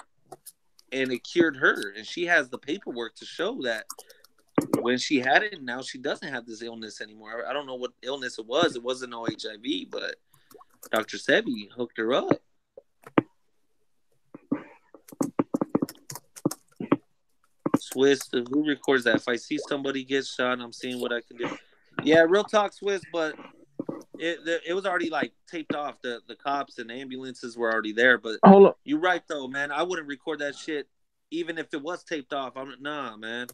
and it cured her, and she has the paperwork to show that when she had it, now she doesn't have this illness anymore. I don't know what illness it was. It wasn't no HIV, but Dr. Sebi hooked her up. Swiss, who records that? If I see somebody get shot, I'm seeing what I can do. Yeah, real talk, Swiss, but it was already like taped off. The cops and the ambulances were already there. But you're right though, man. I wouldn't record that shit even if it was taped off. Nah, man.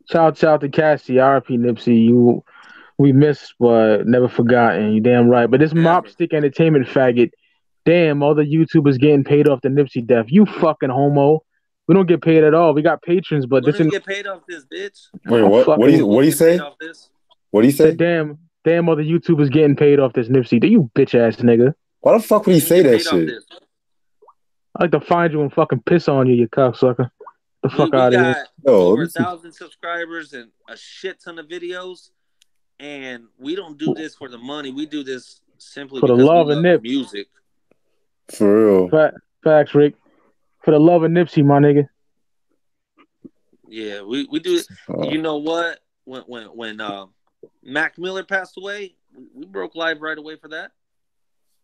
Shout to Cassie, R.I.P. Nipsey. You We missed, but never forgotten. You damn right. But this Never. Mopstick Entertainment faggot, damn, all the YouTubers getting paid off the Nipsey death. You fucking homo. We don't get paid at all. We got patrons, but We this don't even ain't get paid off this, bitch. Wait, what? What do you Get say? paid off this. What do you say? said, damn, all the YouTubers getting paid off this Nipsey. You bitch ass nigga. Why the fuck would he We don't say even get that paid off shit? this. I like to find you and fucking piss on you, you cocksucker. The fuck We out of here. got Yo, let over me 1,000 subscribers and a shit ton of videos, and we don't do this for the money. We do this simply For the because we love of love Nip. music. For real. Facts, Rick. For the love of Nipsey, my nigga. Yeah, we do it. You know what? When Mac Miller passed away, we broke live right away for that.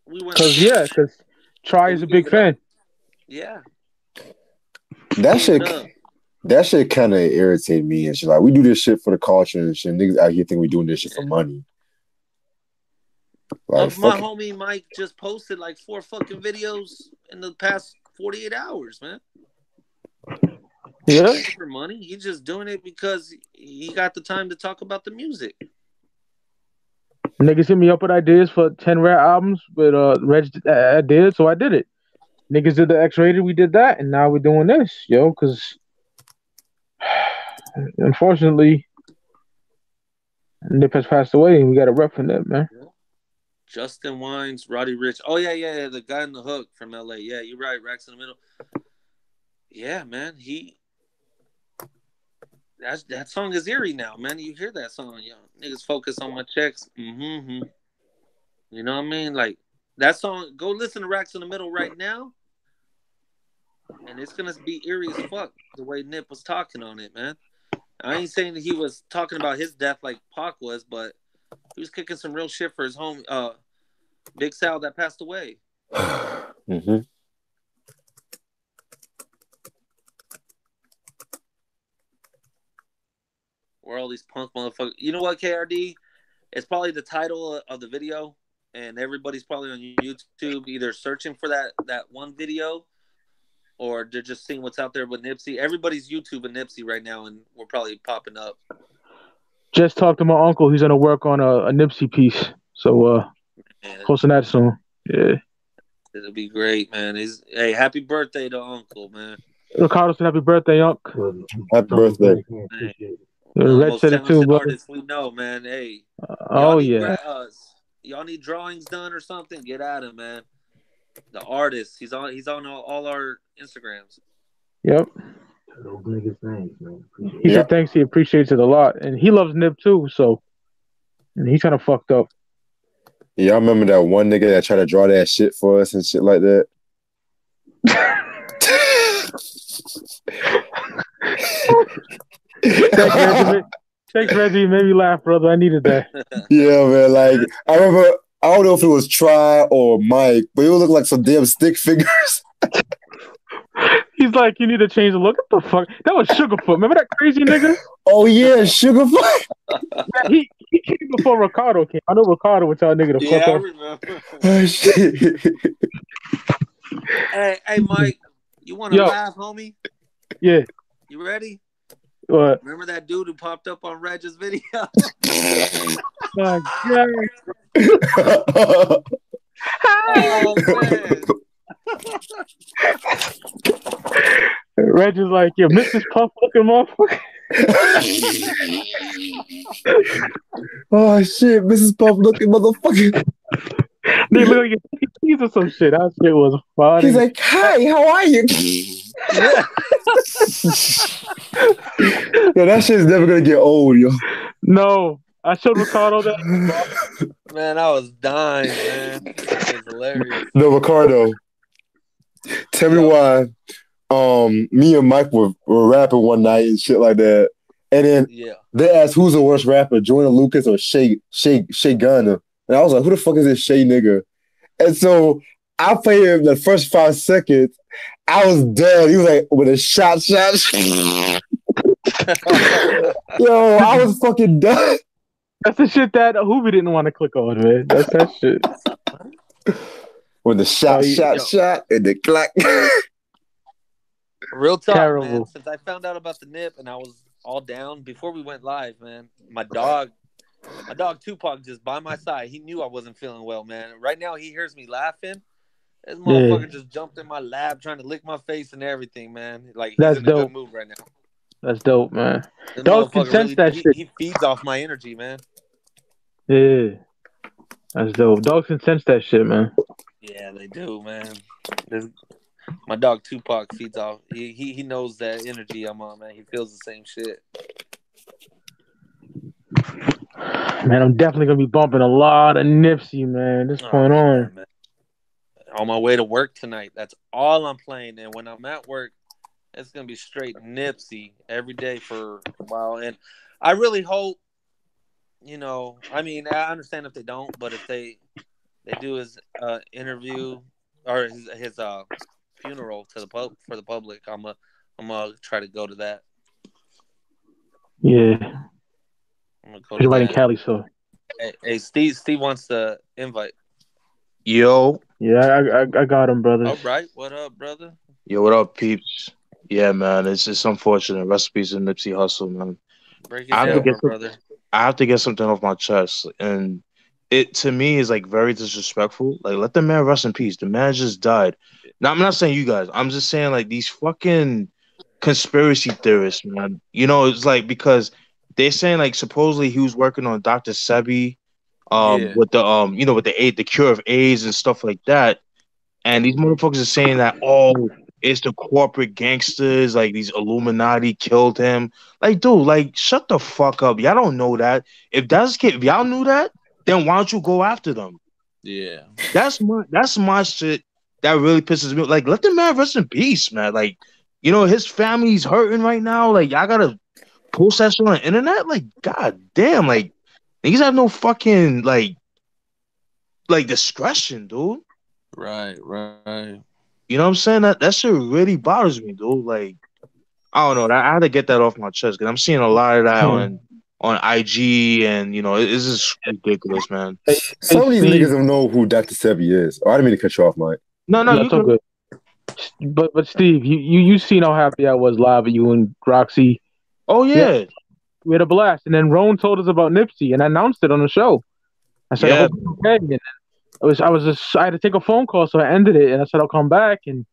We went Because Try is a big fan. Yeah. That shit kind of irritate me and shit. Like, we do this shit for the culture and shit. Niggas out here think we doing this shit for money. Like, my homie Mike just posted like 4 fucking videos in the past 48 hours, man. Yeah. For money, he's just doing it because he got the time to talk about the music. Niggas hit me up with ideas for 10 rare albums, but Reg did, so I did it. Niggas did the X-rated, we did that, and now we're doing this, yo, because unfortunately, Nip has passed away, and we got a rep from that, man. Justin Wines, Roddy Ricch. Oh, yeah, the guy in the hook from LA. Yeah, you're right, Racks in the Middle. Yeah, man, that song is eerie now, man. You hear that song, yo. Niggas focus on my checks. Mm-hmm. You know what I mean? Like, that song, go listen to Racks in the Middle right now, and it's going to be eerie as fuck the way Nip was talking on it, man. I ain't saying that he was talking about his death like Pac was, but he was kicking some real shit for his home, Big Sal that passed away. Mm-hmm. Where all these punk motherfuckers. You know what, KRD? It's probably the title of the video, and everybody's probably on YouTube either searching for that one video, or they're just seeing what's out there with Nipsey. Everybody's YouTubing Nipsey right now, and we're probably popping up. Just talked to my uncle. He's gonna work on a Nipsey piece, so posting that soon. Yeah, it'll be great, man. Hey, happy birthday to Uncle, man. Ricardo said happy birthday, Unc. Happy birthday. Red said it too, brother. Artists we know, man. Hey, oh yeah. Y'all need drawings done or something? Get at him, man. The artist, he's on all our Instagrams. Yep. He said thanks. He appreciates it a lot, and he loves Nip too. So, and he's kind of fucked up. Yeah, I remember that one nigga that tried to draw that shit for us and shit like that. Thanks, Reggie. You made me laugh, brother. I needed that. Yeah, man. Like, I remember, I don't know if it was Try or Mike, but it would look like some damn stick figures. He's like, you need to change the look. What the fuck? That was Sugarfoot. Remember that crazy nigga? Oh, yeah, Sugarfoot. Yeah, he came before Ricardo came. I know Ricardo would tell a nigga to fuck I off. remember. Oh, shit. Hey, Mike, you want to laugh, homie? Yeah. You ready? What? Remember that dude who popped up on Reg's video? My God. Oh, man. Reg is like, yo, Mrs. Puff looking motherfucker. Oh, shit. Mrs. Puff looking motherfucker. They look like he's or some shit. That shit was funny. He's like, hi, how are you? Yo, that shit's never gonna get old, yo. No. I showed Ricardo that. Man, I was dying, man. It was hilarious. No, Ricardo. Tell me why me and Mike were rapping one night and shit like that. And then they asked who's the worst rapper, Joyner Lucas or Shay Gunner. And I was like, who the fuck is this Shay nigga? And so I played him the first 5 seconds. I was done. He was like, with a shot. Yo, I was fucking done. That's the shit that Hoovy didn't want to click on, man. That's that shit. With the shot, and the clack. Real talk, Terrible. man. Since I found out about the Nip and I was all down before we went live, man, my dog My dog Tupac just by my side. He knew I wasn't feeling well, man. Right now, he hears me laughing. This Yeah, motherfucker just jumped in my lap trying to lick my face and everything, man. Like he's that's in a good dope. mood right now. That's dope, man. This Dogs can motherfucker sense really that he, shit. he feeds off my energy, man. Yeah, that's dope. Dogs can sense that shit, man. Yeah, they do, man. This, my dog Tupac feeds off. He knows that energy I'm on, man. He feels the same shit. Man, I'm definitely gonna be bumping a lot of Nipsey, man. This Oh point yeah, on. man. On my way to work tonight. That's all I'm playing. And when I'm at work, it's gonna be straight Nipsey every day for a while. And I really hope, I mean, I understand if they don't, but if they do his interview or his funeral to the for the public, I'm gonna try to go to that. Yeah, I'm gonna go to you're right in that. Cali, so Hey, Steve wants to invite. Yo, yeah, I got him, brothers. All right, what up, brother? yo, what up, peeps? Yeah, man, it's just unfortunate. Recipes in Nipsey Hussle, man. Break I it have to down, Yeah, get my some, brother. I have to get something off my chest, and it to me is like very disrespectful. Like, let the man rest in peace. The man just died. Now, I'm not saying you guys. I'm just saying like these fucking conspiracy theorists, man. It's like because they're saying like supposedly he was working on Dr. Sebi, Yeah. with with the cure of AIDS and stuff like that. And these Hmm. motherfuckers are saying that, oh, it's the corporate gangsters, like these Illuminati killed him. Like, dude, like, shut the fuck up. Y'all don't know that. If y'all knew that, then why don't you go after them? Yeah. That's my shit that really pisses me off. Like, let the man rest in peace, man. Like, his family's hurting right now. Like, y'all gotta post that shit on the internet. Like, god damn, like niggas have no fucking like discretion, dude. Right. Right. You know what I'm saying? That shit really bothers me, dude. Like, I don't know. I had to get that off my chest because I'm seeing a lot of that yeah. on IG, and it's just ridiculous, man. Hey, hey, Some of these Steve. niggas don't know who Dr. Sebi is. Oh, I didn't mean to cut you off, Mike. No, no, No, you it's all can. good. But Steve, you seen how happy I was live with you and Roxy. Oh We had, yeah, we had a blast, and then Roan told us about Nipsey, and I announced it on the show. I said I yeah, hope he's okay. And then I had to take a phone call, so I ended it, and I said I'll come back. And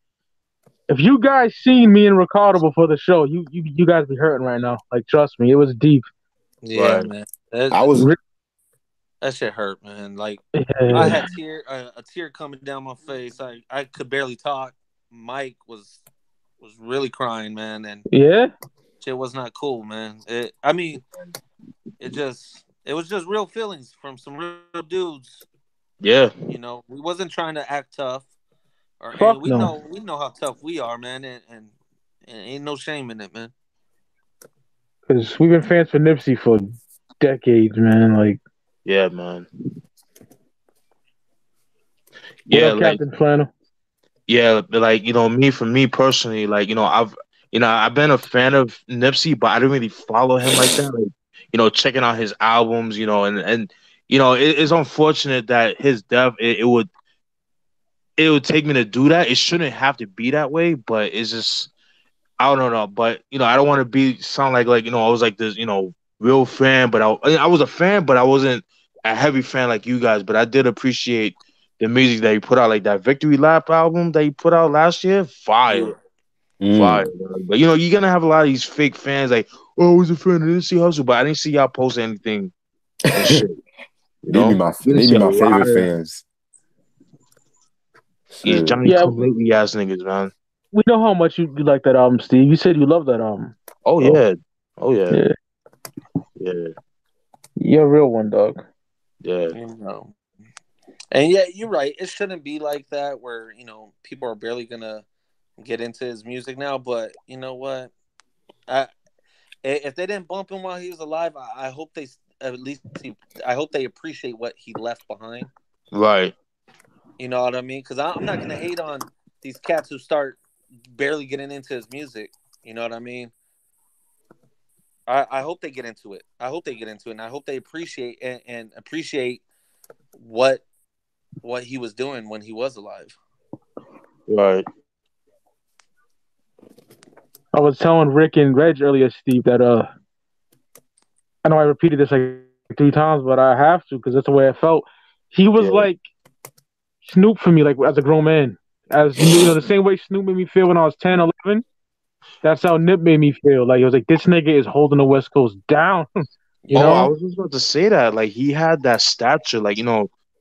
if you guys seen me and Ricardo before the show, you guys be hurting right now. Like trust me, it was deep. Yeah, right. man. I was, That shit hurt, man. Like I Yeah, had a tear coming down my face. I could barely talk. Mike was really crying, man, and yeah. shit was not cool, man. I mean, it was just real feelings from some real dudes. Yeah, We wasn't trying to act tough, and Fuck we no, know how tough we are, man, and ain't no shame in it, man. because we've been fans for Nipsey for decades, man. Like, yeah, man. what Yeah, up, like Captain Flannel? yeah, like me for me personally, like I've been a fan of Nipsey, but I didn't really follow him like that. Like checking out his albums, and it's unfortunate that his death it would take me to do that. It shouldn't have to be that way, but it's just I don't know. But I don't want to be sound like I was like this real fan, but I was a fan, but I wasn't a heavy fan like you guys. But I did appreciate the music that he put out, like that Victory Lap album that he put out last year. Fire, Yeah, fire. mm, Man. But you're gonna have a lot of these fake fans like, oh, I was a fan of Nipsey Hussle, but I didn't see y'all post anything and shit. We didn't they see be a my lot favorite of fans. these Shit. Johnny Yeah, Come Lately ass niggas, man. we know how much you like that album, Steve. You said you love that album. Oh So yeah, oh yeah, yeah, yeah, you're a real one, dog. yeah. you know. And yeah, you're right. It shouldn't be like that where, people are barely gonna get into his music now. But you know what? I if they didn't bump him while he was alive, I hope they at least I hope they appreciate what he left behind. Right. You know what I mean? Because I'm not gonna hate on these cats who start barely getting into his music. You know what I mean? I hope they get into it. I hope they get into it, and I hope they appreciate and appreciate what he was doing when he was alive. Right. I was telling Rick and Reg earlier, Steve, that I know I repeated this like 3 times, but I have to because that's the way I felt. He was Yeah. like Snoop for me, like as a grown man. As the same way Snoop made me feel when I was 10, 11. That's how Nip made me feel. Like it was like this nigga is holding the West Coast down. you Oh, I know? was just about to say that. Like he had that stature, like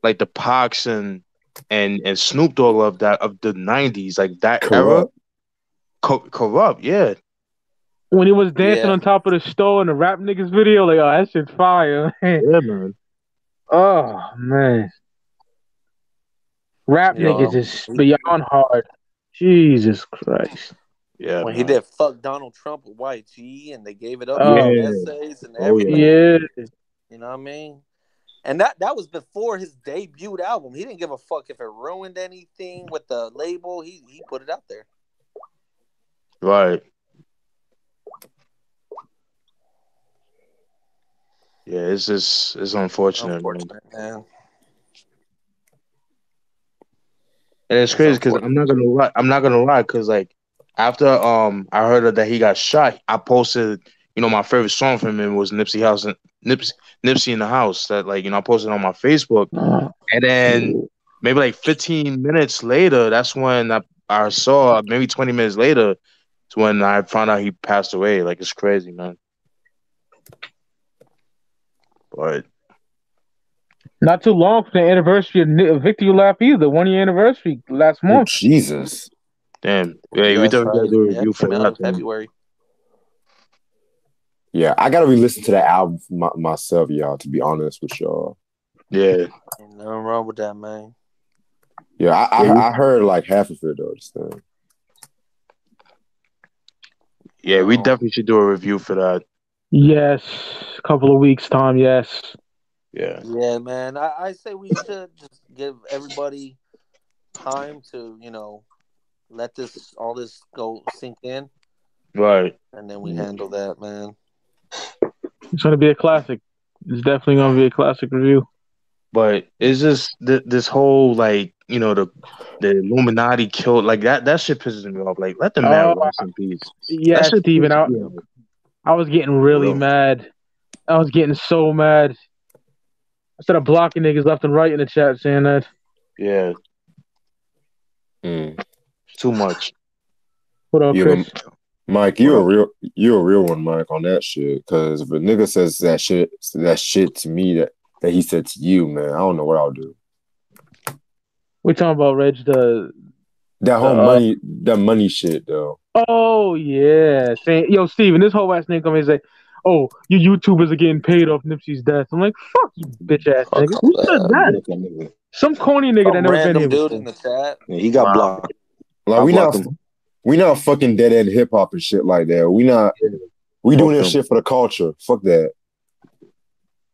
like the Pacs and Snoop Dogg of the '90s, like that era. Corrupt. Corrupt, yeah. When he was dancing Yeah. on top of the store in the rap niggas video, like, oh, that shit's fire. Yeah, man. Oh man. Rap niggas Yo, is beyond hard. Jesus Christ. Yeah, when he man. did fuck Donald Trump with YG and they gave it up for Oh him Yeah. essays and Oh yeah. everything. yeah. You know what I mean? And that was before his debut album. He didn't give a fuck if it ruined anything with the label. He put it out there. Right. Yeah, it's unfortunate, man. Man. And it's crazy because I'm not gonna lie, because like after I heard that he got shot, I posted my favorite song from him was Nipsey House and Nipsey in the House that I posted on my Facebook, Oh, and then maybe like 15 minutes later, that's when I saw maybe 20 minutes later, it's when I found out he passed away. Like it's crazy, man. But not too long for the anniversary of Victory Lap either. 1 year anniversary last Oh, month. Jesus. damn, yeah, we That's definitely gotta right. do a Yeah, review it for came out that. in February. Yeah, I gotta re-listen to that album for myself, y'all. To be honest with y'all. Yeah, Ain't nothing wrong with that, man. Yeah, I heard like half of it though. This thing. yeah, we definitely should do a review for that. Yes. A couple of weeks time, yes. Yeah, Yeah, man. I say we should just give everybody time to, let all this go sink in, right. and then we handle that, man. It's gonna be a classic. It's definitely gonna be a classic review. But it's just this whole the Illuminati killed like that shit pisses me off. Like let the man Oh rest in peace. That yeah, shit Steven. pisses I, me off. I was getting For really real. mad. I was getting so mad. I started blocking niggas left and right in the chat saying that. Yeah, Mm. too much. What up, Yeah, Chris? Mike, What up? you're a real one, Mike, on that shit. Because if a nigga says that shit to me that he said to you, man, I don't know what I'll do. We talking about Reg That whole money shit though. Oh yeah, saying yo Steven, this whole ass nigga come and say, "Oh, you YouTubers are getting paid off Nipsey's death." I'm like, "Fuck you, bitch ass Fuck nigga." all Who said that. that? Some corny nigga that Some never been random here dude before. in the chat. Yeah, he got Wow. blocked. Like I we blocked not him. we not fucking dead end hip hop and shit like that. We Fuck doing this them. shit for the culture. Fuck that.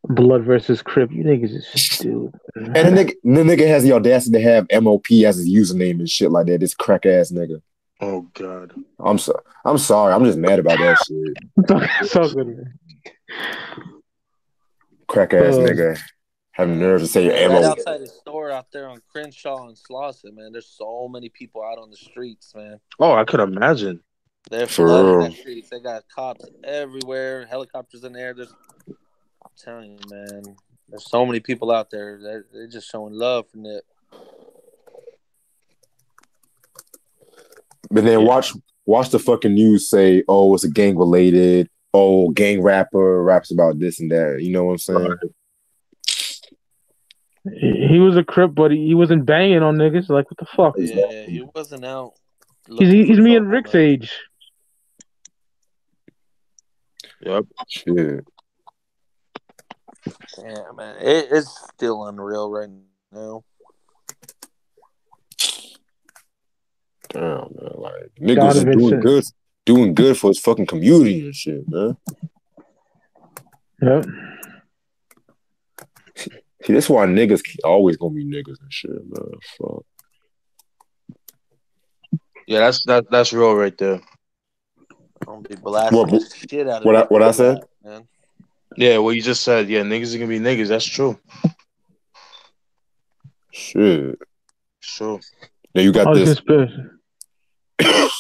Blood versus Crip. You niggas is stupid. And the nigga has the audacity to have MOP as his username and shit like that. This crack ass nigga. Oh god. I'm sorry. I'm just mad about that shit. so good, man. Crack ass nigga having nerves to say Man, right MOP. outside the store out there on Crenshaw and Slauson, man, there's so many people out on the streets, man. Oh, I could imagine. They're For flooding real. the streets. They got cops everywhere, helicopters in the air. I'm telling you, man, there's so many people out there. They're just showing love for Nip. But then Yeah. watch the fucking news say, oh, it's a gang related. Oh, gang rapper raps about this and that. You know what I'm saying? He was a Crip, but he wasn't banging on niggas. Like, what the fuck? Yeah, he wasn't out. He's me and trouble, Rick's man. age. Yep. Shit. Yeah, man, it's still unreal right now. Damn, man. Like niggas is doing good for his fucking community and shit, man. Yep. See, that's why niggas always gonna be niggas and shit, man. Fuck. Yeah, that's real right there. I'm gonna be blasting the shit out of what I said? man. Yeah, what you just said. Yeah, niggas are gonna be niggas. That's true. Shit. Sure. Now you got All this. conspiracy.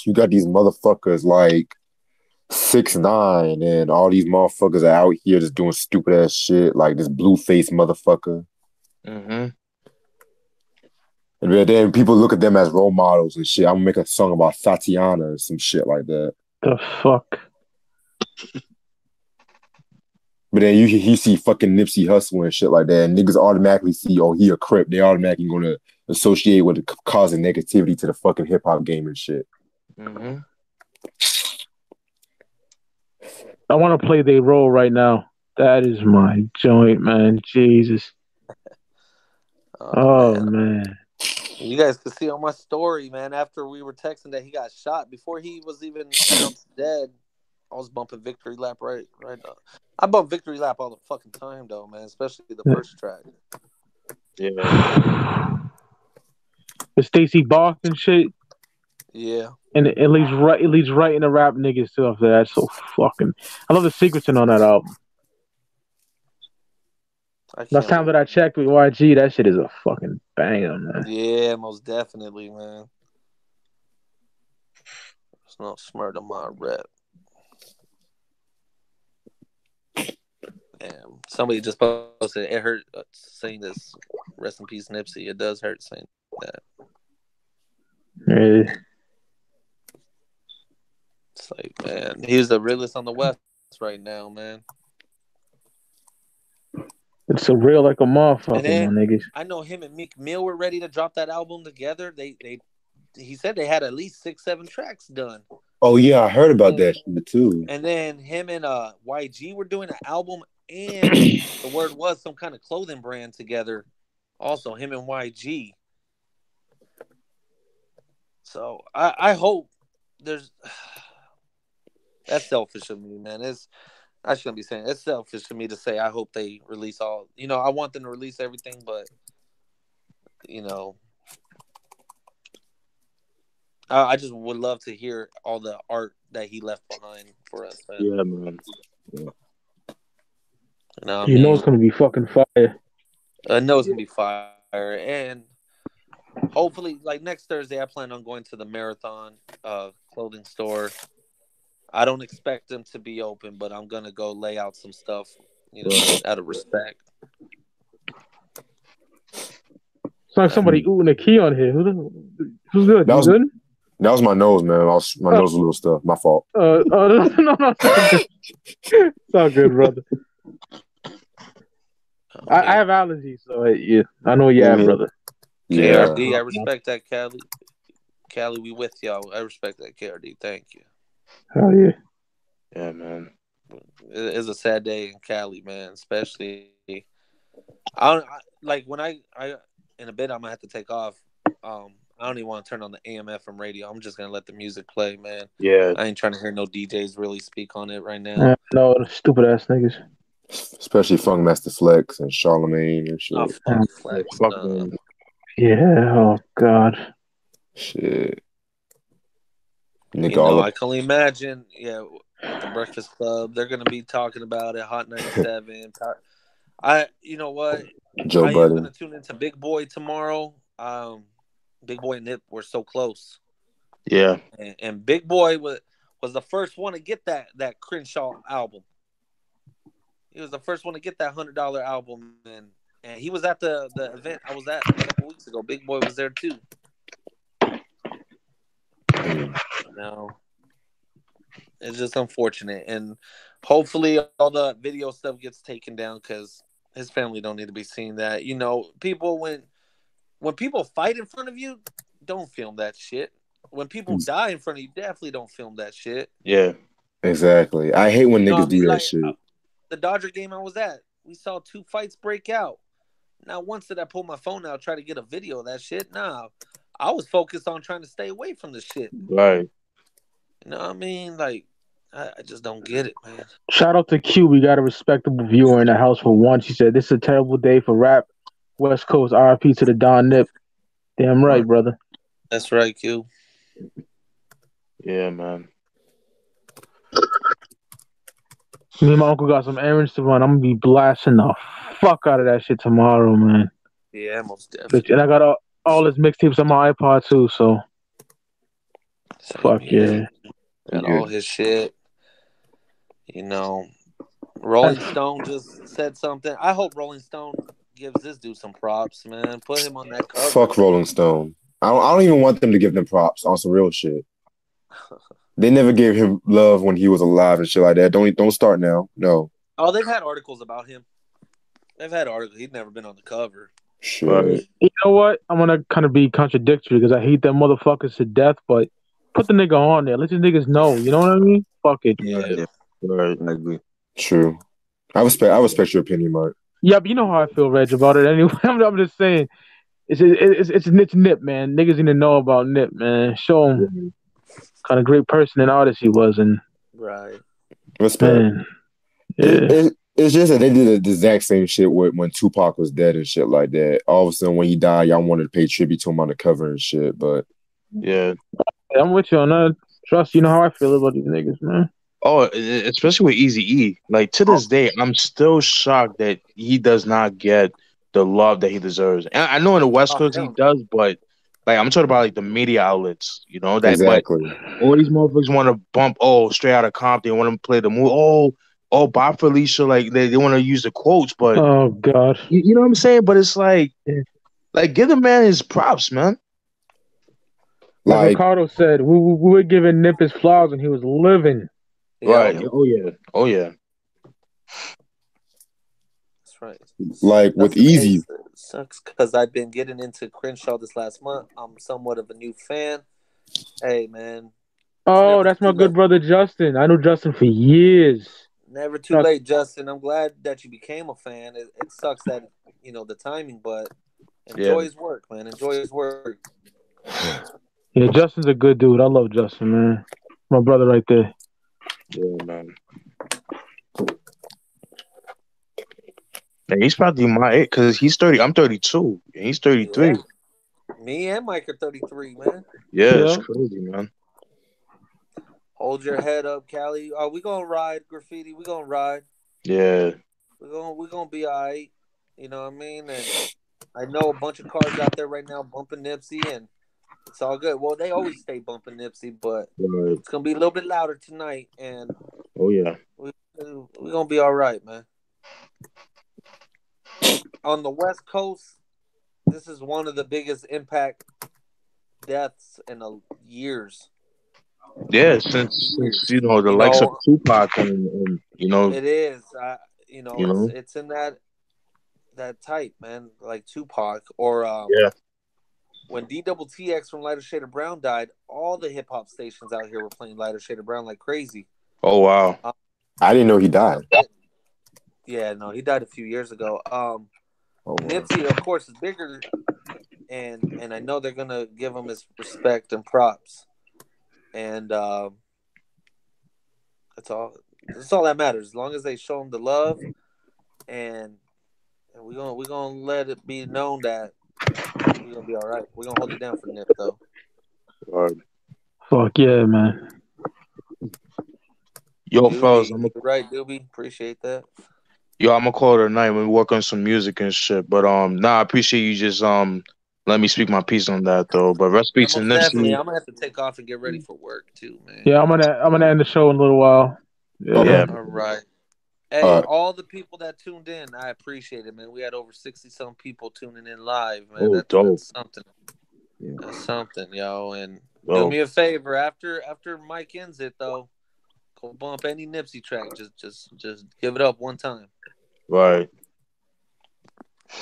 You got these motherfuckers like 6ix9ine and all these motherfuckers are out here just doing stupid ass shit like this Blueface motherfucker. Mm-hmm. And then people look at them as role models and shit. I'm gonna make a song about Tatiana or some shit like that. The fuck? But then you see fucking Nipsey Hussle and shit like that, and niggas automatically see, oh, he a Crip. They automatically gonna associate with causing negativity to the fucking hip hop game and shit. Mm-hmm. I want to play their role right now. That is my joint, man. Jesus. Oh man. You guys could see on my story, man. After we were texting that he got shot, before he was even announced dead, I was bumping Victory Lap right now. I bump Victory Lap all the fucking time, though, man. Especially the first track. Yeah. The Stacey Bark and shit. Yeah. And it leads right into rap niggas too after that. So fucking. I love the sequencing on that album. Last time that I checked with YG, that shit is a fucking banger, man. Yeah, most definitely, man. There's no smart on my rep. Damn. Somebody just posted, it hurt saying this. Rest in peace, Nipsey. It does hurt saying that. Yeah. It's like, man, he's the realest on the West right now, man. It's so real like a motherfucker, then, my niggas. I know him and Meek Mill were ready to drop that album together. He said they had at least 6-7 tracks done. Oh yeah, I heard about that shit too. And then him and YG were doing an album, and the word was some kind of clothing brand together. Also, him and YG. So I hope there's. That's selfish of me, man. I shouldn't be saying it's selfish of me to say I hope they release all. You know, I want them to release everything, but you know, I just would love to hear all the art that he left behind for us, man. Yeah, man. Yeah. You know it's gonna be fucking fire. I know it's gonna be fire, and hopefully, like next Thursday, I plan on going to the Marathon clothing store. I don't expect them to be open, but I'm gonna go lay out some stuff, you know, out of respect. It's like somebody oohing a key on here. Who's good? That was good? That was my nose, man. My nose was a little stuff. My fault. No, it's all good, brother. I have allergies, so yeah, I know you have, brother. Yeah. KRD, I respect that, Cali. Cali, we with y'all. I respect that, KRD. Thank you. Hell yeah. Yeah, man. It's a sad day in Cali, man. Especially, like when I in a bit I'm gonna have to take off. I don't even want to turn on the AM FM radio. I'm just gonna let the music play, man. Yeah. I ain't trying to hear no DJs really speak on it right now. No, stupid ass niggas. Especially Funkmaster Flex and Charlemagne and shit. Oh, fuck Flex. Yeah. Oh God. Shit. You know, I can only imagine. Yeah, at the Breakfast Club, they're gonna be talking about it. Hot 97. You know what? Joe I Budden. am gonna tune into Big Boy tomorrow. Big Boy and Nip were so close. Yeah. And Big Boy was the first one to get that Crenshaw album. He was the first one to get that $100 album, and he was at the event I was at a couple weeks ago. Big Boy was there too. No, it's just unfortunate, and hopefully all the video stuff gets taken down because his family don't need to be seeing that. You know, people when people fight in front of you, don't film that shit. When people die in front of you, definitely don't film that shit. Yeah, exactly. I hate when niggas do that shit. The Dodger game I was at, we saw 2 fights break out. Not once did I pull my phone out try to get a video of that shit. Nah, I was focused on trying to stay away from the shit. Right. You know what I mean? Like, I just don't get it, man. Shout out to Q. We got a respectable viewer in the house for once. She said, "This is a terrible day for rap. West Coast, R.I.P. to the Don Nip." Damn right, brother. That's right, Q. Yeah, man. Me and my uncle got some errands to run. I'm gonna be blasting the fuck out of that shit tomorrow, man. Yeah, most definitely. And I got all his mixtapes on my iPod too, so fuck yeah. Got all his shit. You know, Rolling Stone just said something. I hope Rolling Stone gives this dude some props, man. Put him on that cover. Fuck Rolling Stone. I don't even want them to give them props on some real shit. They never gave him love when he was alive and shit like that. Don't start now. No. Oh, they've had articles about him. They've had articles. He'd never been on the cover. Shit. You know what? I'm gonna kind of be contradictory because I hate them motherfuckers to death, but put the nigga on there. Let the niggas know. You know what I mean? Fuck it. Yeah, right. I agree. True. I respect your opinion, Mark. Yeah, but you know how I feel, Reg, about it anyway. I'm just saying, it's Nip, man. Niggas need to know about Nip, man. Show him kind of great person and artist he was, and right. Respect. Man, yeah. It's just that they did the exact same shit when Tupac was dead and shit like that. All of a sudden, when he died, y'all wanted to pay tribute to him on the cover and shit. But Yeah. I'm with you on that. Trust, you know how I feel about these niggas, man. Oh, especially with Eazy-E. Like, to this day, I'm still shocked that he does not get the love that he deserves. And I know in the West Coast he does, but like I'm talking about like the media outlets, you know, that exactly. But all these motherfuckers want to bump Straight Outta Compton, want to play the movie, Bob Felicia, like they want to use the quotes, but oh god. You know what I'm saying? But it's like give the man his props, man. Like Ricardo said, we were giving Nip his flowers when he was living. Right. Oh yeah. That's right. Like with Easy. It sucks because I've been getting into Crenshaw this last month. I'm somewhat of a new fan. Hey man. Oh, that's my good brother Justin. I know Justin for years. Never too late, Justin. I'm glad that you became a fan. It sucks that the timing, but enjoy his work, man. Enjoy his work. Yeah, Justin's a good dude. I love Justin, man. My brother right there. Yeah, man. And he's probably my age because he's 30. I'm 32, and he's 33. Yeah. Me and Mike are 33, man. Yeah, it's crazy, man. Hold your head up, Cali. Are we gonna ride graffiti? We gonna ride. Yeah. We're gonna be all right. You know what I mean? And I know a bunch of cars out there right now bumping Nipsey, and it's all good. Well, they always stay bumping Nipsey, but it's gonna be a little bit louder tonight. And yeah, we're gonna be all right, man. On the West Coast, this is one of the biggest impact deaths in years. Yeah, since the likes of Tupac and it is. It's in that type, man, like Tupac or when DTTX from Lighter Shade of Brown died, all the hip hop stations out here were playing Lighter Shade of Brown like crazy. Oh wow! I didn't know he died. Yeah, no, he died a few years ago. Nipsey, of course, is bigger, and I know they're gonna give him his respect and props, and that's all. That's all that matters. As long as they show him the love, and we're gonna let it be known that we're gonna be all right. We're gonna hold it down for Nip though. Fuck yeah, man. Yo, fellas, right, Doobie. Appreciate that. Yo, I'm gonna call it a night when we work on some music and shit. But I appreciate you just let me speak my piece on that though. But rest in peace to Nipsey. Definitely, I'm gonna have to take off and get ready for work too, man. Yeah, I'm gonna end the show in a little while. Yeah. All right. Hey, all the people that tuned in, I appreciate it, man. We had over 60-some people tuning in live, man. That's something. Yeah. That's something, yo. And do me a favor after Mike ends it though, go bump any Nipsey track. Just give it up one time. Right.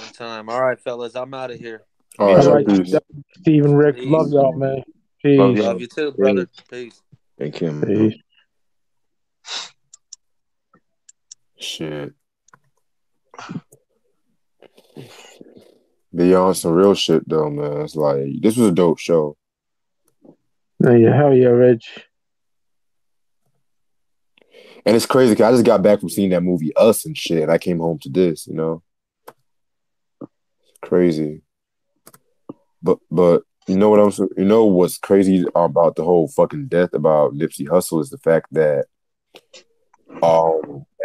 One time. All right, fellas. I'm out of here. All right. Steven, Rick, love y'all, man. Peace. Love you too, brother. Peace. Thank you. Peace. Shit. Be on some real shit though, man. It's like this was a dope show. Yeah, hell yeah, Reg. And it's crazy because I just got back from seeing that movie Us and shit. And I came home to this, It's crazy. But what's crazy about the whole fucking death about Nipsey Hussle is the fact that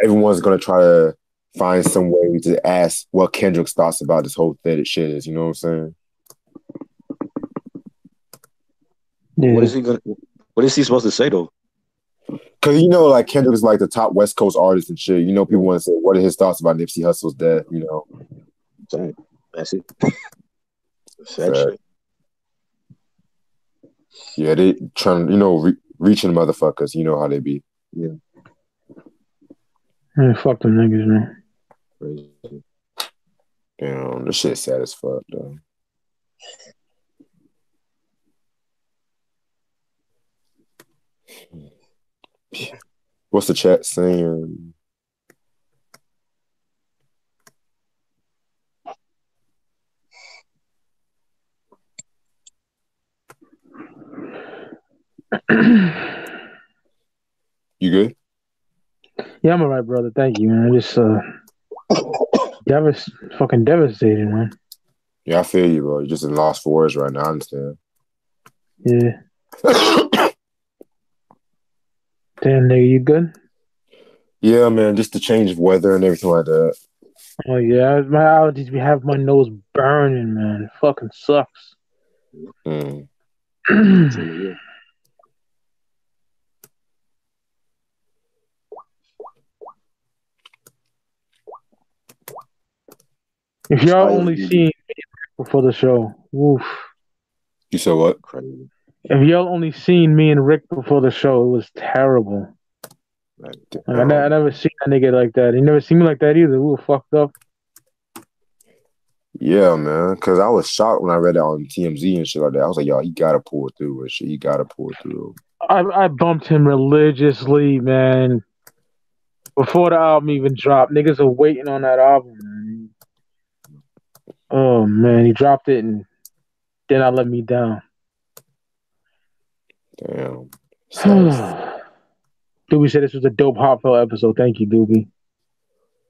everyone's gonna try to find some way to ask what Kendrick's thoughts about this whole shit is. You know what I'm saying? Yeah. What is he supposed to say though? Because like Kendrick is like the top West Coast artist and shit. People want to say, what are his thoughts about Nipsey Hussle's death? That's it. Sad shit. Yeah, they trying to, reaching motherfuckers. You know how they be. Yeah. Man, fuck them niggas, man. Crazy. Damn, this shit sad as fuck, though. What's the chat saying? You good? Yeah, I'm alright, brother. Thank you, man. Just fucking devastated, man. Yeah, I feel you, bro. You're just in lost for words right now. I understand. Yeah. Damn, nigga, you good? Yeah, man. Just the change of weather and everything like that. Oh yeah, my allergies be having my nose burning, man. It fucking sucks. Mm. If y'all only seen before the show, woof. You said what? Crazy. If y'all only seen me and Rick before the show, it was terrible. I never seen a nigga like that. He never seen me like that either. We were fucked up. Yeah, man. Because I was shocked when I read that on TMZ and shit like that. I was like, yo, he gotta pull through and shit. He gotta pull through. I bumped him religiously, man. Before the album even dropped, niggas are waiting on that album, man. Oh man, he dropped it and then I let me down. Damn. Doobie said this was a dope heartfelt episode. Thank you, Doobie.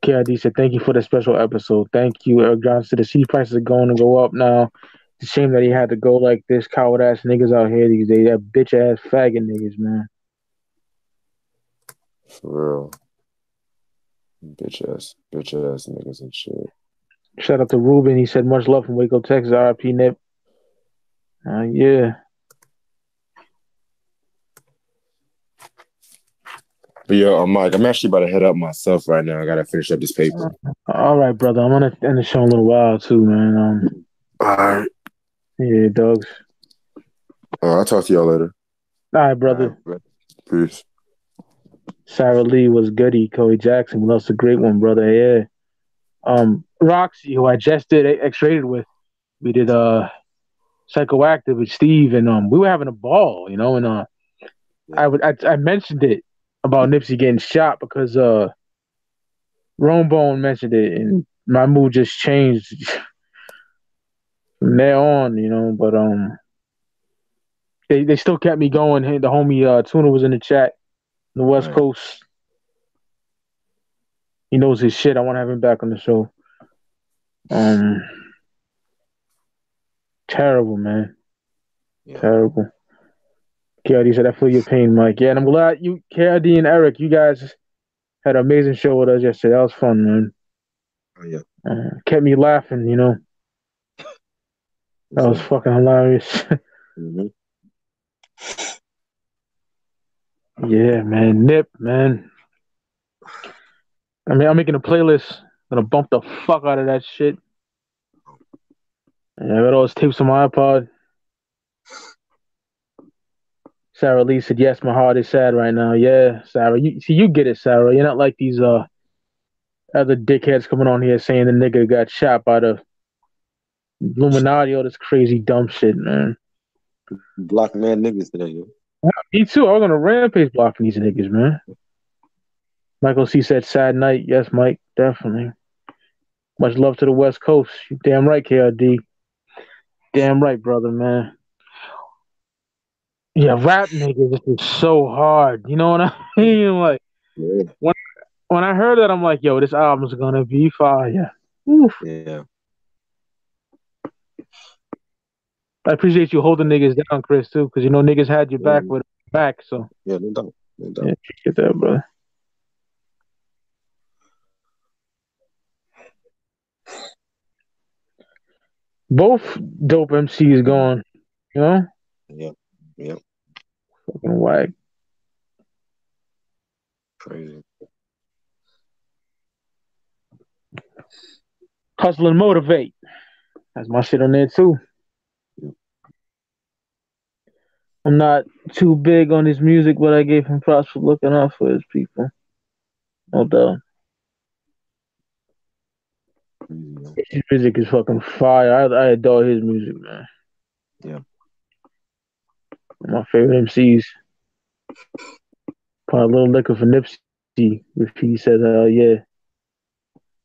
KID said thank you for the special episode. Thank you. Eric Johnson said the seed prices are going to go up now. It's a shame that he had to go like this. Coward ass niggas out here these days. That bitch ass faggot niggas, man. For real. Bitch ass niggas and shit. Shout out to Ruben. He said much love from Waco, Texas. R.I.P. Nip. Yeah. But yo, Mike, I'm actually about to head up myself right now. I gotta finish up this paper. All right, brother. I'm gonna end the show in a little while too, man. All right. Yeah, dogs. I'll talk to y'all later. All right, brother. All right, Peace. Sarah Lee was goody. Cody Jackson was a great one, brother. Yeah. Roxy, who I just did X-rated with, we did Psychoactive with Steve, and we were having a ball, and I mentioned it about Nipsey getting shot because Bone mentioned it, and my mood just changed from there on, but they still kept me going. Hey, the homie Tuna was in the chat, the West Coast. He knows his shit. I want to have him back on the show. Terrible, man. Yeah. Terrible. KRD said, I feel your pain, Mike. Yeah, and I'm glad you, KRD and Eric, you guys had an amazing show with us yesterday. That was fun, man. Oh, yeah. Kept me laughing, That was fucking hilarious. Mm-hmm. Yeah, man. Nip, man. I mean, I'm making a playlist. I'm gonna bump the fuck out of that shit. And I got all those tapes on my iPod. Sarah Lee said, yes, my heart is sad right now. Yeah, Sarah. You get it, Sarah. You're not like these other dickheads coming on here saying the nigga got shot by the Illuminati, all this crazy dumb shit, man. Block man niggas today, yo. Me too. I was on a rampage blocking these niggas, man. Michael C said, sad night. Yes, Mike, definitely. Much love to the West Coast. You damn right, KRD. Damn right, brother, man. Yeah, rap niggas is so hard. You know what I mean? Like, yeah. When I heard that, I'm like, yo, this album's gonna be fire. Oof. Yeah. I appreciate you holding niggas down, Chris, too, because niggas had your back with back. So yeah, no doubt. Yeah, appreciate that, brother. Both dope MCs gone, Yeah. Fucking whack. Crazy. Hustle and motivate. That's my shit on there too. I'm not too big on his music, but I gave him props for looking out for his people. No doubt. His music is fucking fire. I adore his music, man. Yeah. My favorite MCs. Put a little liquor for Nipsey. If he said, yeah.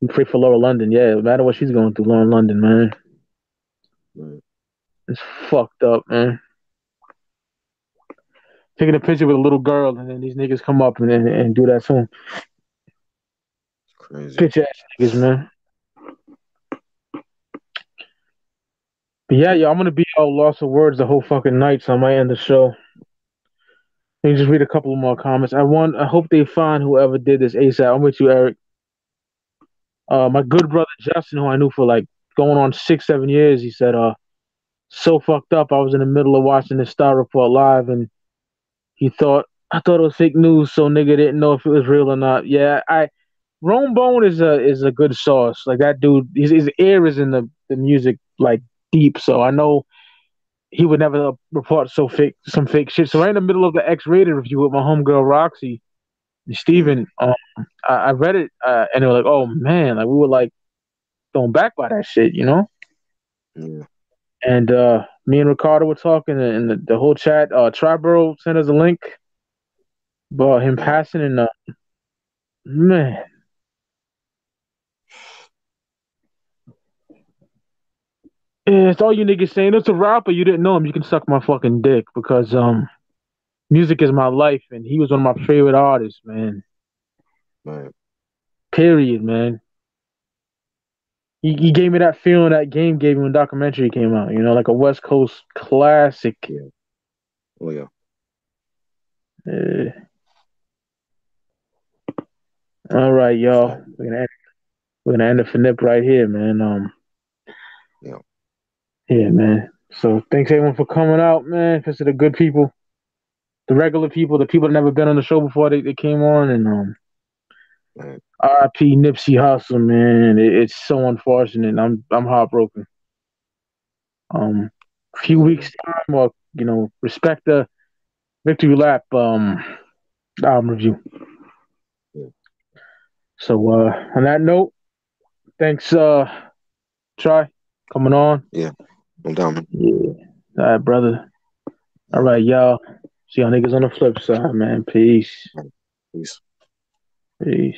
We pray for Laura London. Yeah, no matter what she's going through, Laura London, man. Right. It's fucked up, man. Taking a picture with a little girl, and then these niggas come up and do that song. Crazy. Bitch ass niggas, man. But yeah, I'm gonna be all lost of words the whole fucking night, so I might end the show. Let me just read a couple more comments. I hope they find whoever did this ASAP. I'm with you, Eric. My good brother Justin, who I knew for like going on 6-7 years, he said, so fucked up. I was in the middle of watching the Star Report live, and I thought it was fake news, so nigga didn't know if it was real or not. Yeah, Rome Bone is a good source. Like that dude, his ear is in the music like deep, so I know he would never report some fake shit. So right in the middle of the X-rated review with my homegirl Roxy and Steven, I read it and they were like, oh man, like we were like thrown back by that shit, you know? Yeah. And me and Ricardo were talking and the whole chat, Triborough sent us a link about him passing and man. Yeah, it's all you niggas saying. It's a rapper. You didn't know him. You can suck my fucking dick because music is my life, and he was one of my favorite artists, man. Right. Period, man. He gave me that feeling that game gave me when documentary came out. You know, like a West Coast classic. Yeah. Oh yeah. All right, y'all. We're gonna end it for Nip right here, man. Yeah. Yeah, man. So thanks everyone for coming out, man. Thanks to the good people, the regular people, the people that never been on the show before they came on, and Right. R.I.P. Nipsey Hussle, man. It's so unfortunate. I'm heartbroken. A few weeks time, or respect the Victory Lap album review. Yeah. So on that note, thanks Try coming on. Yeah. No doubt, man. Yeah. All right, brother. All right, y'all. See y'all niggas on the flip side, man. Peace. Peace. Peace.